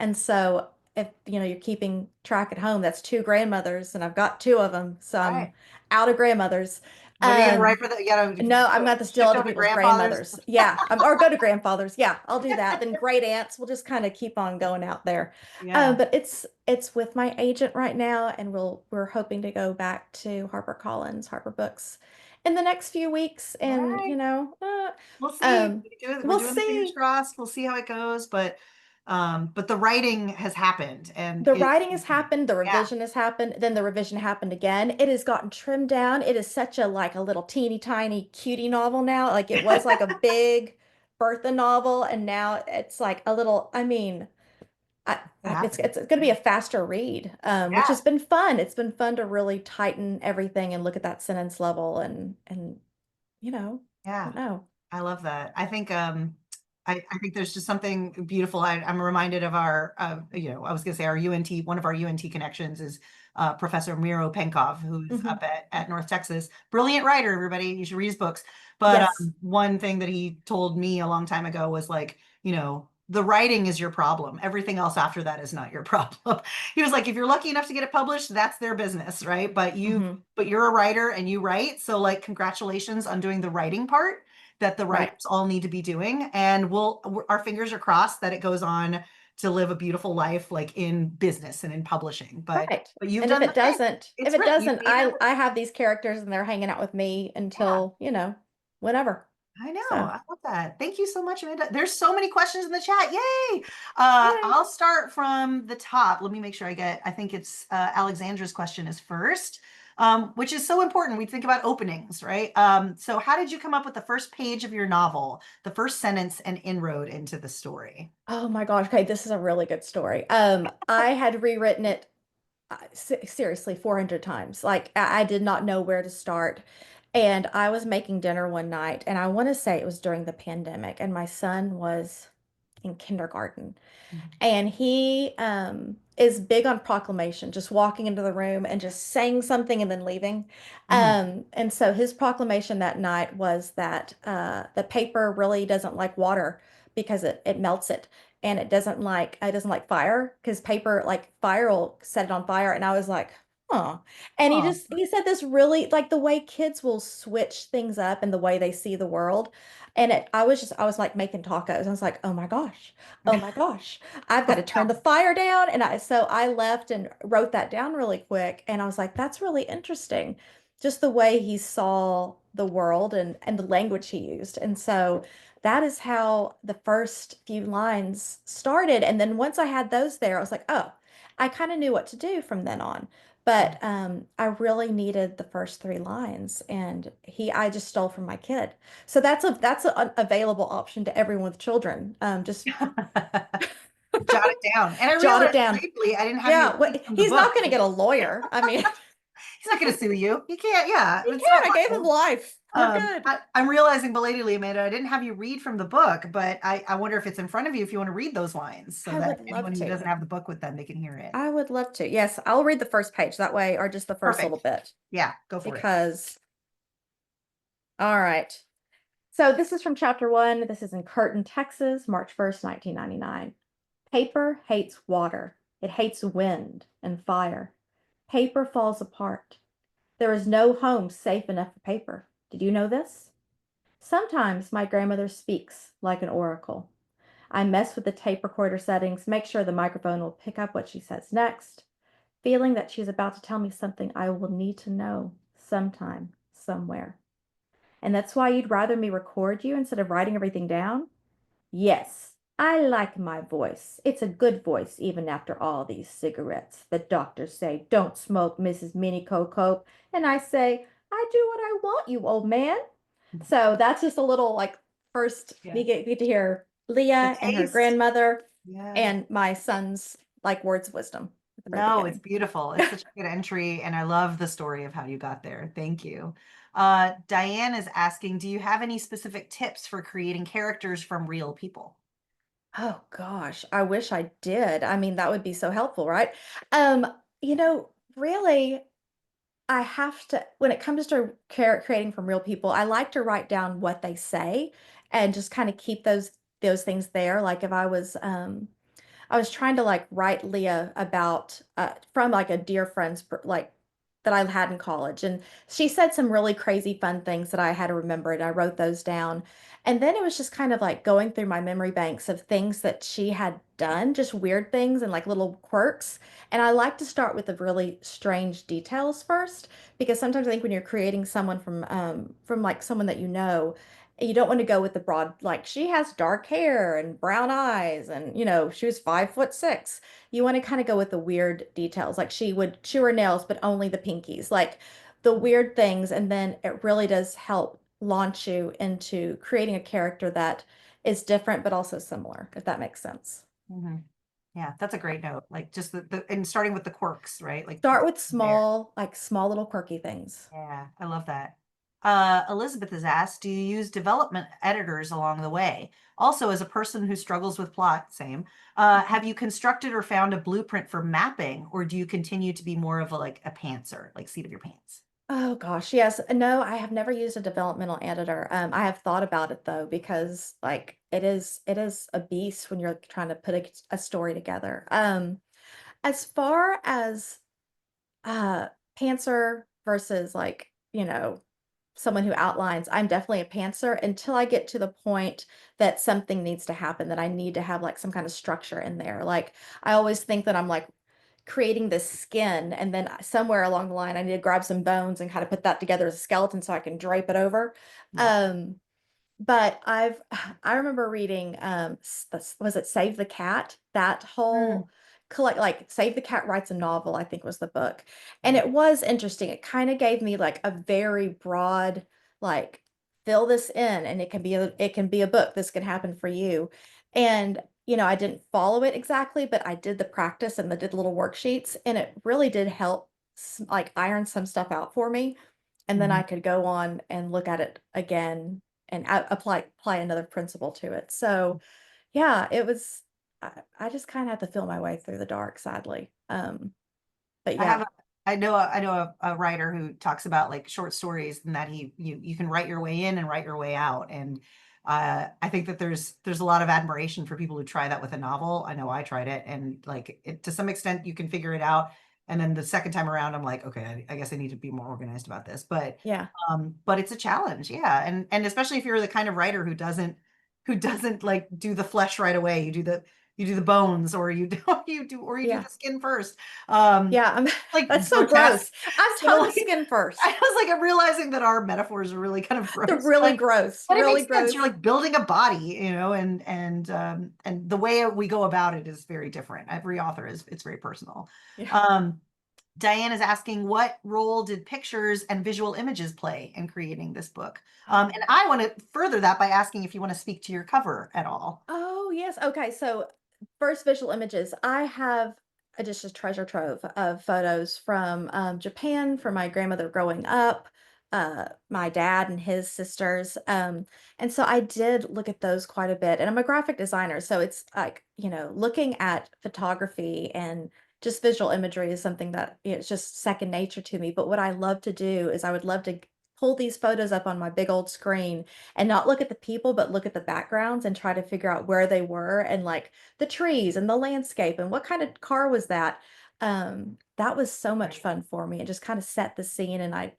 D: And so if you're keeping track at home, that's two grandmothers, and I've got two of them, so
C: all
D: I'm
C: right.
D: out of grandmothers.
C: What are you gonna
D: Um,
C: write for that? You gotta
D: no, I'm going to steal
C: shift
D: other
C: over to
D: people's
C: grandfathers.
D: grandmothers. Yeah, or go to grandfathers. Yeah, I'll do that. Then great aunts. We'll just kind of keep on going out there.
C: Yeah.
D: But it's with my agent right now, and we're hoping to go back to HarperCollins, Harper Books, in the next few weeks,
C: All
D: and
C: right. We'll see.
D: um,
C: We're
D: we'll
C: doing the fingers
D: see.
C: crossed. We'll see how it goes. But the writing has happened, and
D: The
C: it's
D: writing has happened, the
C: yeah.
D: revision has happened, then the revision happened again. It has gotten trimmed down. It is such a little teeny tiny cutie novel now. Like it was like a big Bertha novel, and now it's like a little, I mean,
C: What
D: it's
C: happened?
D: going to be a faster read, which
C: Yeah.
D: has been fun. It's been fun to really tighten everything and look at that sentence level and I
C: Yeah.
D: don't know.
C: I love that. I think I think there's just something beautiful. I'm reminded of our I was gonna say our UNT, one of our UNT connections is Professor Miro Penkov, who's
D: Hmm.
C: up at North Texas. Brilliant writer, everybody. You should read his books. But
D: Yes.
C: one thing that he told me a long time ago was like, the writing is your problem. Everything else after that is not your problem. He was like, if you're lucky enough to get it published, that's their business, right?
D: Hmm.
C: But you're a writer and you write. So like, congratulations on doing the writing part that the
D: Right.
C: writers all need to be doing. And our fingers are crossed that it goes on to live a beautiful life, like in business and in publishing.
D: Right.
C: But you've
D: And if
C: done
D: it
C: the thing.
D: doesn't, if
C: It's
D: it
C: written. You've
D: doesn't,
C: made it.
D: I have these characters and they're hanging out with me
C: Yeah,
D: until, whenever.
C: I know.
D: So,
C: I love that. Thank you so much, Amanda. There's so many questions in the chat. Yay!
D: yay.
C: I'll start from the top. Let me make sure I think it's Alexandra's question is first, which is so important. We think about openings, right? So how did you come up with the first page of your novel, the first sentence and inroad into the story?
D: Oh my gosh. Okay, this is a really good story. I had rewritten it seriously 400 times. Like I did not know where to start. And I was making dinner one night, and I want to say it was during the pandemic, and my son was in kindergarten.
C: Mhm.
D: And he is big on proclamation, just walking into the room and just saying something and then leaving.
C: Mhm.
D: And so his proclamation that night was that the paper really doesn't like water because it melts it. And it doesn't like fire because paper like fire will set it on fire. And I was like, huh. And
C: Aw.
D: he said this really like the way kids will switch things up and the way they see the world. And I was like making tacos. I was like, oh my gosh. Oh my gosh. I've got to turn the fire down. And so I left and wrote that down really quick. And I was like, that's really interesting. Just the way he saw the world and the language he used. And so that is how the first few lines started. And then once I had those there, I was like, oh, I kind of knew what to do from then on. But I really needed the first three lines, and I just stole from my kid. So that's an available option to everyone with children. Just
C: Jot it down. And I
D: jot it
C: realized
D: down.
C: lately I didn't have you
D: Yeah,
C: read from the
D: he's not
C: book.
D: going to get a lawyer. I mean,
C: He's not going to sue you. He can't. Yeah,
D: he
C: it's
D: can.
C: not
D: I
C: my
D: gave him
C: fault.
D: life. We're good.
C: I'm realizing belatedly, Amanda, I didn't have you read from the book, but I wonder if it's in front of you if you want to read those lines so
D: I
C: that
D: would love
C: anyone who
D: to.
C: doesn't have the book with them, they can hear it.
D: I would love to. Yes, I'll read the first page that way, or just the first little
C: Perfect.
D: bit,
C: Yeah, go for it.
D: because, all right. So this is from chapter 1. This is in Curtin, Texas, March 1st, 1999. Paper hates water. It hates wind and fire. Paper falls apart. There is no home safe enough for paper. Did you know this? Sometimes my grandmother speaks like an oracle. I mess with the tape recorder settings, make sure the microphone will pick up what she says next, feeling that she's about to tell me something I will need to know sometime, somewhere. And that's why you'd rather me record you instead of writing everything down? Yes, I like my voice. It's a good voice even after all these cigarettes. The doctors say, don't smoke, Mrs. Mineko Cope. And I say, I do what I want, you old man. So that's just a little like first
C: Yeah.
D: we get to hear Leah
C: The
D: and her
C: taste.
D: grandmother
C: Yeah.
D: and my son's like words of wisdom at the very
C: No, it's
D: beginning.
C: beautiful. It's such a good entry, and I love the story of how you got there. Thank you. Diane is asking, do you have any specific tips for creating characters from real people?
D: Oh gosh, I wish I did. I mean, that would be so helpful, right? Um, really, I have to, when it comes to creating from real people, I like to write down what they say and just kind of keep those things there. Like if I was trying to like write Leah about from like a dear friend's like that I had in college, and she said some really crazy fun things that I had to remember, and I wrote those down. And then it was just kind of like going through my memory banks of things that she had done, just weird things and like little quirks. And I like to start with the really strange details first, because sometimes I think when you're creating someone from like someone that you don't want to go with the broad, like she has dark hair and brown eyes and, she was 5'6". You want to kind of go with the weird details. Like she would chew her nails, but only the pinkies, like the weird things. And then it really does help launch you into creating a character that is different, but also similar, if that makes sense.
C: Mhm. Yeah, that's a great note. Like just and starting with the quirks, right? Like
D: Start with
C: there.
D: small little quirky things.
C: Yeah, I love that. Elizabeth has asked, do you use development editors along the way? Also, as a person who struggles with plot, same, have you constructed or found a blueprint for mapping, or do you continue to be more of a pantser, like seat of your pants?
D: Oh gosh, yes. No, I have never used a developmental editor. I have thought about it though, because like it is a beast when you're trying to put a story together. As far as uh pantser versus like, someone who outlines, I'm definitely a pantser until I get to the point that something needs to happen, that I need to have like some kind of structure in there. Like I always think that I'm like creating this skin, and then somewhere along the line I need to grab some bones and kind of put that together as a skeleton so I can drape it over.
C: Yeah.
D: Um, but I remember reading was it Save the Cat? That
C: Mm,
D: whole collect like Save the Cat Writes a Novel, I think was the book. And
C: yeah.
D: it was interesting. It kind of gave me like a very broad, like fill this in and it can be a book. This can happen for you. And I didn't follow it exactly, but I did the practice and I did little worksheets, and it really did help like iron some stuff out for me. And then I
C: Mhm.
D: could go on and look at it again and apply another principle to it. So yeah, it was I just kind of had to feel my way through the dark, sadly. But
C: I have
D: yeah,
C: a, I know a writer who talks about like short stories and that you can write your way in and write your way out. And I think that there's a lot of admiration for people who try that with a novel. I know I tried it, and like it, to some extent you can figure it out. And then the second time around, I'm like, okay, I guess I need to be more organized about this.
D: yeah,
C: But it's a challenge, yeah. And especially if you're the kind of writer who doesn't like do the flesh right away. You do the bones, or you do you do
D: yeah,
C: the skin first. Um,
D: yeah.
C: like
D: That's so
C: grotesque.
D: gross. I'm
C: So
D: totally
C: like
D: skin first.
C: I was like, I'm realizing that our metaphors are really kind of
D: They're
C: gross.
D: really
C: Like,
D: gross,
C: but it
D: really
C: makes sense. You're
D: gross.
C: like building a body, and the way we go about it is very different. Every author it's very personal.
D: Yeah.
C: Um, Diane is asking, what role did pictures and visual images play in creating this book? And I want to further that by asking if you want to speak to your cover at all.
D: Oh, yes. Okay. So, first visual images. I have just a treasure trove of photos from Japan, from my grandmother growing up, my dad and his sisters. And so I did look at those quite a bit. And I'm a graphic designer. So it's like, looking at photography and just visual imagery is something that it's just second nature to me. But what I love to do is I would love to pull these photos up on my big old screen and not look at the people, but look at the backgrounds and try to figure out where they were and like the trees and the landscape and what kind of car was that. That was so much fun for me and just kind of set the scene. And I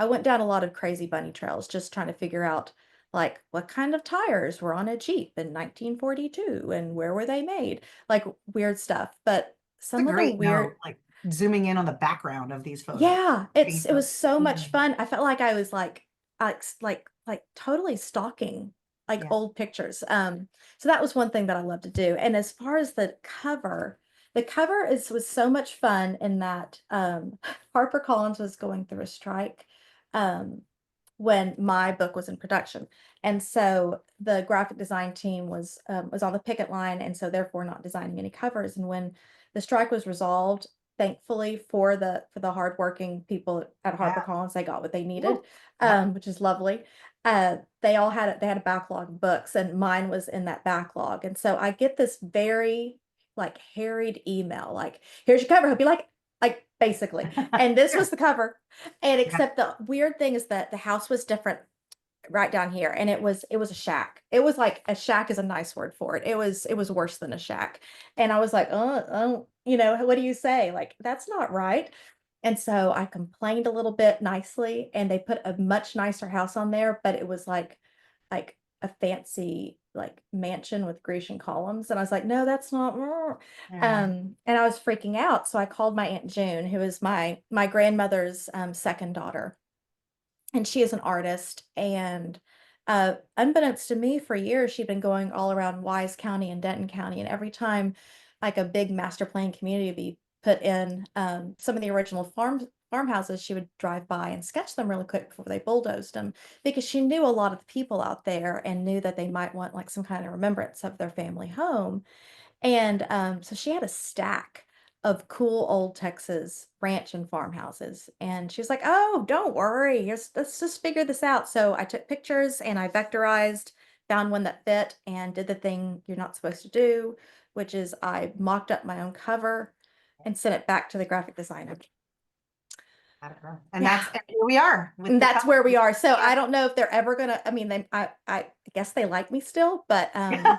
D: went down a lot of crazy bunny trails just trying to figure out like what kind of tires were on a Jeep in 1942 and where were they made? Like weird stuff. But
C: It's a
D: some of the
C: great
D: weird
C: note, like zooming in on the background of these photos.
D: yeah,
C: Getting
D: it was so much
C: Mhm.
D: fun. I felt like I was like totally stalking like
C: Yeah.
D: old pictures. So that was one thing that I love to do. And as far as the cover is was so much fun in that HarperCollins was going through a strike um when my book was in production. And so the graphic design team was on the picket line and so therefore not designing any covers. And when the strike was resolved, thankfully for the hardworking people at
C: Yeah.
D: HarperCollins, they got what they needed,
C: Woo. Yeah.
D: which is lovely. They had a backlog of books, and mine was in that backlog. And so I get this very like harried email, like, here's your cover. Hope you like basically. And this was
C: Sure.
D: the cover. And
C: Yeah.
D: except the weird thing is that the house was different right down here, and it was a shack. It was like a shack is a nice word for it. It was worse than a shack. And I was like, oh, what do you say? Like, that's not right. And so I complained a little bit nicely, and they put a much nicer house on there, but it was like a fancy like mansion with Grecian columns. And I was like, no, that's not.
C: Yeah.
D: And I was freaking out. So I called my Aunt June, who is my grandmother's second daughter, and she is an artist. And unbeknownst to me, for years, she'd been going all around Wise County and Denton County. And every time like a big master plan community would be put in, some of the original farmhouses, she would drive by and sketch them really quick before they bulldozed them, because she knew a lot of the people out there and knew that they might want like some kind of remembrance of their family home. And so she had a stack of cool old Texas ranch and farmhouses. And she was like, oh, don't worry. Let's just figure this out. So I took pictures and I vectorized, found one that fit, and did the thing you're not supposed to do, which is I mocked up my own cover and sent it back to the graphic designer.
C: I don't know. And
D: Yeah.
C: and here we are with
D: And
C: the
D: that's
C: cover.
D: where we are. So
C: Yeah.
D: I don't know if they're ever gonna, I mean, I guess they like me still, but yeah.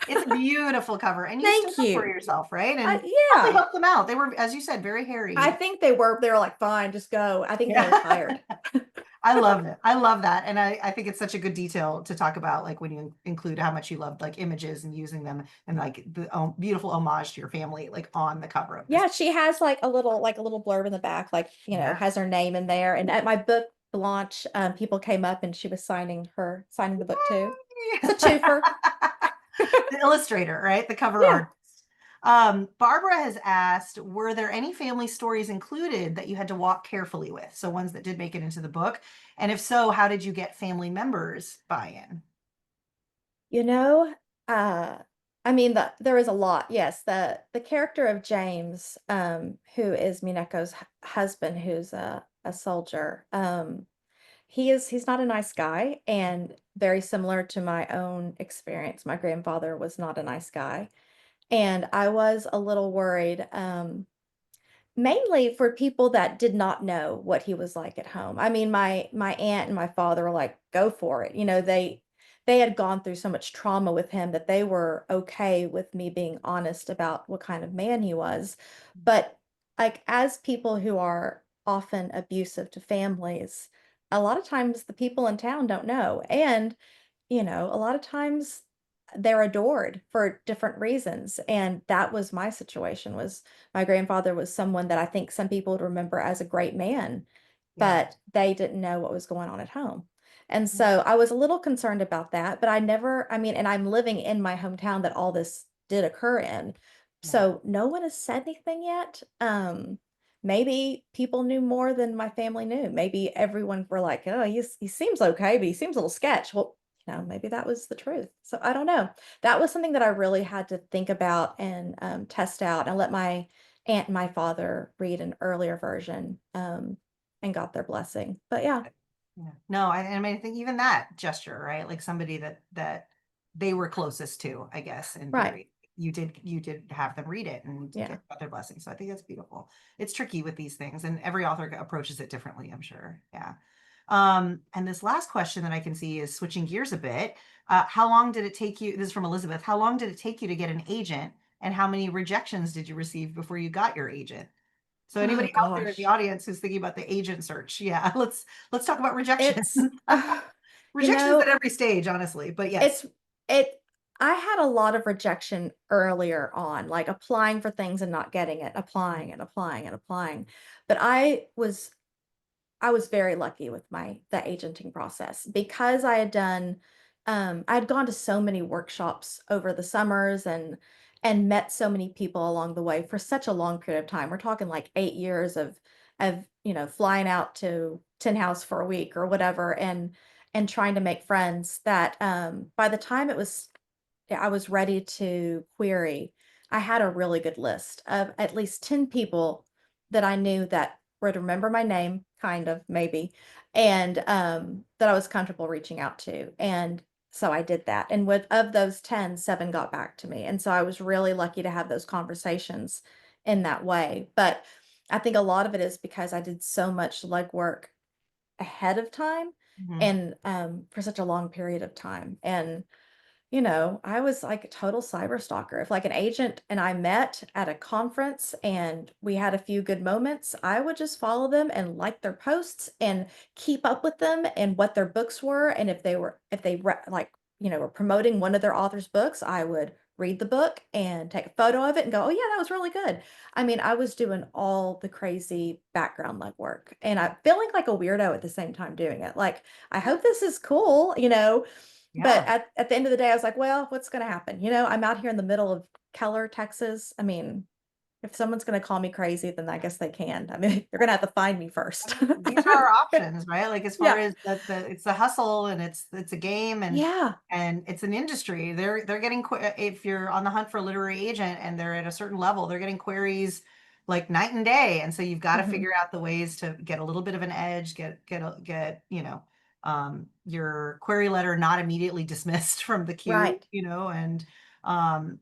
C: It's a beautiful cover, and you stood
D: Thank
C: up for
D: you.
C: yourself, right? And probably
D: Yeah.
C: helped them out. They were, as you said, very
D: I
C: hairy.
D: think they were like, fine, just go. I think they were
C: Yeah.
D: tired.
C: I love it. I love that. And I think it's such a good detail to talk about, like when you include how much you loved like images and using them, and like the beautiful homage to your family, like on the cover of this.
D: Yeah, she has like a little blurb in the back, like,
C: Yeah.
D: has her name in there. And at my book launch, people came up and she was signing the book too. It's a twofer.
C: The illustrator, right? The cover
D: Yeah.
C: art. Barbara has asked, were there any family stories included that you had to walk carefully with? So ones that did make it into the book. And if so, how did you get family members buy-in?
D: You know, uh, I mean, there is a lot. Yes, the character of James, who is Mineko's husband, who's a soldier. He's not a nice guy, and very similar to my own experience. My grandfather was not a nice guy, and I was a little worried. Mainly for people that did not know what he was like at home. I mean, my aunt and my father were like, "Go for it." You know, they had gone through so much trauma with him that they were okay with me being honest about what kind of man he was. But like as people who are often abusive to families, a lot of times the people in town don't know. And a lot of times they're adored for different reasons. And that was my situation was my grandfather was someone that I think some people would remember as a great man,
C: Yeah.
D: but they didn't know what was going on at home. And so I was a little concerned about that, but I mean, and I'm living in my hometown that all this did occur in.
C: Yeah.
D: So no one has said anything yet. Maybe people knew more than my family knew. Maybe everyone were like, "Oh, he seems okay, but he seems a little sketch." Well, maybe that was the truth. So I don't know. That was something that I really had to think about and test out. I let my aunt and my father read an earlier version and got their blessing. But yeah,
C: Yeah. No, I mean, I think even that gesture, right? Like somebody that they were closest to, I guess, in
D: right.
C: theory. You did have them read it and
D: Yeah.
C: get got their blessing. So I think that's beautiful. It's tricky with these things, and every author approaches it differently, I'm sure. Yeah. And this last question that I can see is switching gears a bit. How long did it take you? This is from Elizabeth. How long did it take you to get an agent, and how many rejections did you receive before you got your agent? So
D: Oh
C: anybody out there in the
D: gosh.
C: audience who's thinking about the agent search, yeah, let's talk about rejection.
D: It's you
C: Rejections at
D: know,
C: every stage, honestly, but yes.
D: it's it I had a lot of rejection earlier on, like applying for things and not getting it, applying and applying and applying. But I was very lucky with the agenting process because I had gone to so many workshops over the summers and met so many people along the way for such a long period of time. We're talking like 8 years of flying out to Tin House for a week or whatever and trying to make friends that by the time I was ready to query, I had a really good list of at least 10 people that I knew that would remember my name, kind of, maybe, and that I was comfortable reaching out to. And so I did that. And of those 10, 7 got back to me. And so I was really lucky to have those conversations in that way. But I think a lot of it is because I did so much legwork ahead of time
C: Mhm.
D: and for such a long period of time. And I was like a total cyber stalker. If like an agent and I met at a conference and we had a few good moments, I would just follow them and like their posts and keep up with them and what their books were. And if they were promoting one of their author's books, I would read the book and take a photo of it and go, "Oh yeah, that was really good." I mean, I was doing all the crazy background legwork and I feeling like a weirdo at the same time doing it. Like, I hope this is cool. But
C: Yeah.
D: at the end of the day, I was like, well, what's going to happen? I'm out here in the middle of Keller, Texas. I mean, if someone's going to call me crazy, then I guess they can. I mean, they're going to have to find me
C: I
D: first.
C: mean, these are our options, right? Like as far
D: Yeah.
C: as the it's the hustle and it's a game
D: Yeah.
C: and it's an industry. They're getting if you're on the hunt for a literary agent and they're at a certain level, they're getting queries like night and day. And so you've got to
D: Hmm.
C: figure out the ways to get a little bit of an edge, get your query letter not immediately dismissed from the queue,
D: Right.
C: and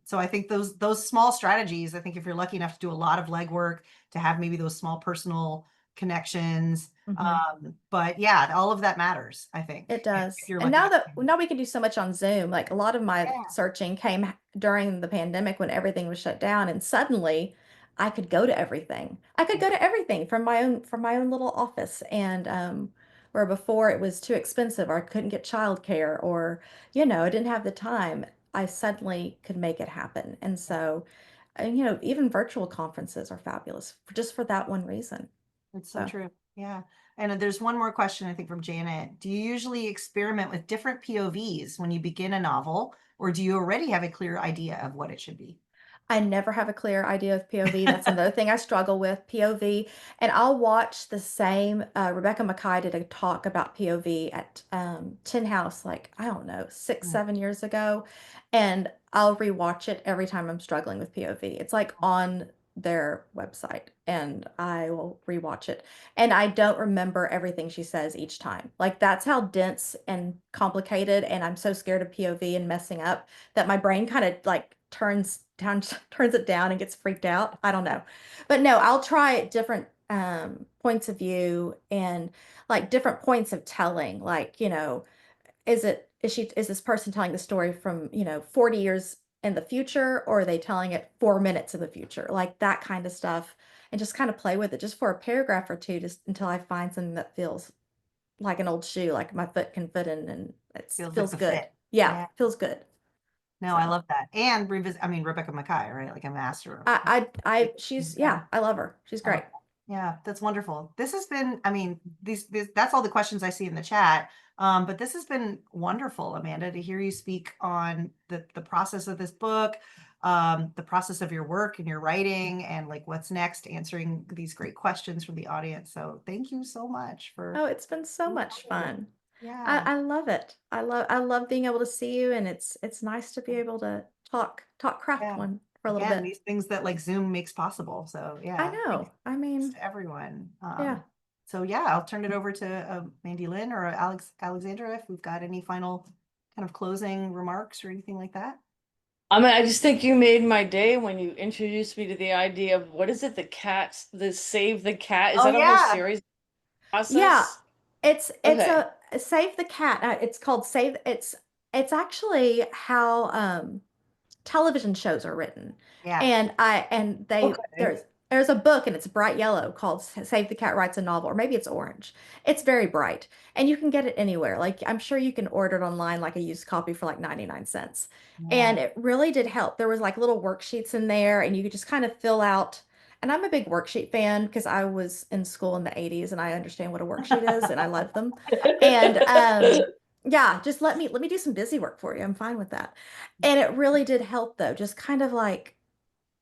C: so I think those small strategies, I think if you're lucky enough to do a lot of legwork, to have maybe those small personal connections.
D: Hmm.
C: But yeah, all of that matters, I think,
D: It
C: if
D: does.
C: you're
D: And
C: lucky enough.
D: now we can do so much on Zoom. Like a lot of my
C: Yeah.
D: searching came during the pandemic when everything was shut down and suddenly I could go to everything. I could
C: Yeah.
D: go to everything from my own little office and where before it was too expensive or I couldn't get childcare or I didn't have the time. I suddenly could make it happen. And so even virtual conferences are fabulous just for that one reason.
C: It's so
D: So
C: true. Yeah. And there's one more question, I think, from Janet. Do you usually experiment with different POVs when you begin a novel, or do you already have a clear idea of what it should be?
D: I never have a clear idea of POV. That's another thing I struggle with, POV. And I'll watch the same. Rebecca Mackay did a talk about POV at Tin House, like, I don't know, six,
C: Mm.
D: 7 years ago. And I'll rewatch it every time I'm struggling with POV. It's like on their website, and I will rewatch it. And I don't remember everything she says each time. Like, that's how dense and complicated, and I'm so scared of POV and messing up that my brain kind of like turns it down and gets freaked out. I don't know. But no, I'll try different points of view and like different points of telling. Like, is this person telling the story from, 40 years in the future, or are they telling it 4 minutes in the future? Like that kind of stuff. And just kind of play with it just for a paragraph or two, just until I find something that feels like an old shoe, like my foot can fit in, and it
C: Feels like
D: feels
C: the
D: good.
C: fit.
D: Yeah,
C: Yeah.
D: feels good.
C: No, I
D: So
C: love that. And revisit, I mean, Rebecca Mackay, right? Like a master of
D: she's,
C: yeah.
D: yeah, I love her. She's
C: I love
D: great.
C: that. Yeah, that's wonderful. This has been, I mean, that's all the questions I see in the chat. But this has been wonderful, Amanda, to hear you speak on the process of this book, the process of your work and your writing, and like what's next, answering these great questions from the audience. So thank you so much for
D: Oh, it's been so
C: being
D: much
C: part of it.
D: fun.
C: Yeah.
D: I love it. I love being able to see you, and it's nice to be able to talk craft
C: Yeah.
D: one for a little
C: Again,
D: bit.
C: these things that like Zoom makes possible. So
D: I
C: yeah, thanks
D: know. I mean,
C: to everyone.
D: yeah.
C: So yeah, I'll turn it over to Mandy Lynn or Alexandra if we've got any final kind of closing remarks or anything like that.
A: I mean, I just think you made my day when you introduced me to the idea of what is it, the Save the Cat? Is
C: Oh
A: that a whole
C: yeah,
A: series
D: Yeah,
A: process?
D: it's
A: Okay.
D: a Save the Cat. It's called Save. It's actually how television shows are written.
C: yeah,
D: And
A: Okay.
D: there's a book, and it's bright yellow, called Save the Cat Writes a Novel, or maybe it's orange. It's very bright, and you can get it anywhere. Like, I'm sure you can order it online, like a used copy, for like 99 cents.
C: yeah.
D: And it really did help. There was like little worksheets in there, and you could just kind of fill out. And I'm a big worksheet fan because I was in school in the 80s, and I understand what a worksheet is, and I love them. And yeah, just let me do some busy work for you. I'm fine with that. And it really did help, though, just kind of like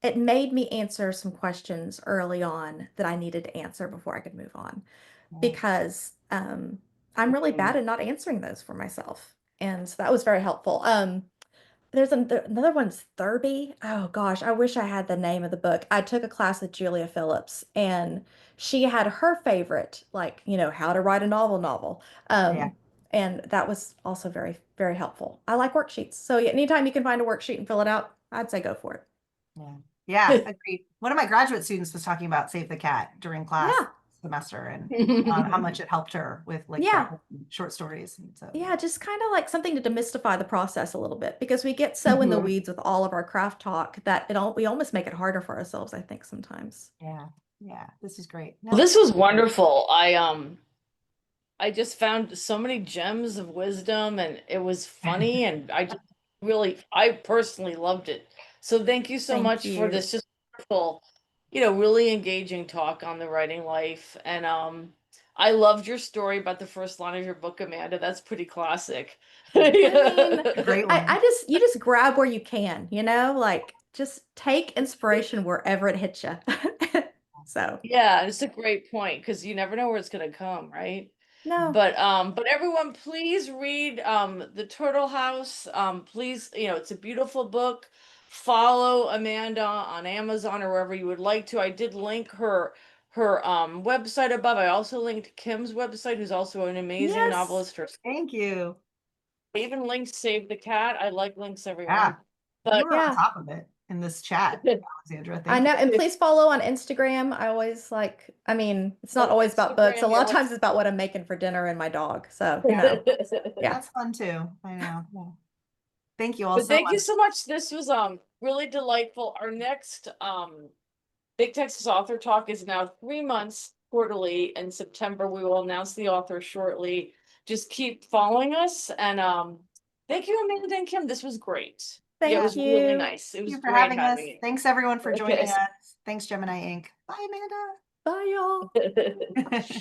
D: it made me answer some questions early on that I needed to answer before I could move on,
C: Yeah.
D: because I'm really bad at not answering those for myself. And so that was very helpful. There's another one's Thurby. Oh gosh, I wish I had the name of the book. I took a class with Julia Phillips, and she had her favorite, like, how to write a novel.
C: Yeah.
D: And that was also very, very helpful. I like worksheets. So yeah, anytime you can find a worksheet and fill it out, I'd say go for it.
C: Yeah. Yeah, agreed. One of my graduate students was talking about Save the Cat during class
D: Yeah.
C: semester and how much it helped her with like
D: Yeah.
C: short stories. And so
D: Yeah, just kind of like something to demystify the process a little bit, because we get so in the weeds with all of our craft talk that we almost make it harder for ourselves, I think, sometimes.
C: yeah, yeah, this is great.
A: Well,
C: No,
A: this was wonderful. I just found so many gems of wisdom, and it was funny, and I personally loved it. So thank you so
D: Thank
A: much for
D: you.
A: this just wonderful, really engaging talk on the writing life. And I loved your story about the first line of your book, Amanda. That's pretty classic.
D: I mean,
C: a great
D: I
C: one.
D: just you just grab where you can, like just take inspiration wherever it hits you. So,
A: Yeah, it's a great point because you never know where it's gonna come, right?
D: no.
A: But everyone, please read The Turtle House. Please, it's a beautiful book. Follow Amanda on Amazon or wherever you would like to. I did link her website above. I also linked Kim's website, who's also an amazing
D: Yes.
A: novelist herself.
C: Thank you.
A: I even linked Save the Cat. I like links,
C: Yeah,
A: everyone.
C: you
A: But
C: were on
D: Yeah.
C: top of it in this chat, Alexandra.
D: I
C: Thank
D: know.
C: you.
D: And please follow on Instagram. I always I mean, it's not
A: oh,
D: always about books. A
A: Instagram,
D: lot
A: yeah,
D: of times it's about what I'm making for dinner and my dog. So, yeah.
C: That's fun too. I know. Yeah. Thank you all
A: But
C: so
A: thank you
C: much.
A: so much. This was really delightful. Our next Big Texas Author Talk is now 3 months quarterly. In September, we will announce the author shortly. Just keep following us, and thank you, Amanda and Kim. This was great. Yeah, it
D: Thank
A: was really
D: you.
A: nice. It
C: Thank
A: was
C: you for
A: great
C: having us.
A: having
C: Thanks everyone for joining
A: it.
C: us. Thanks, Gemini Inc. Bye,
D: Bye, y'all.
C: Amanda.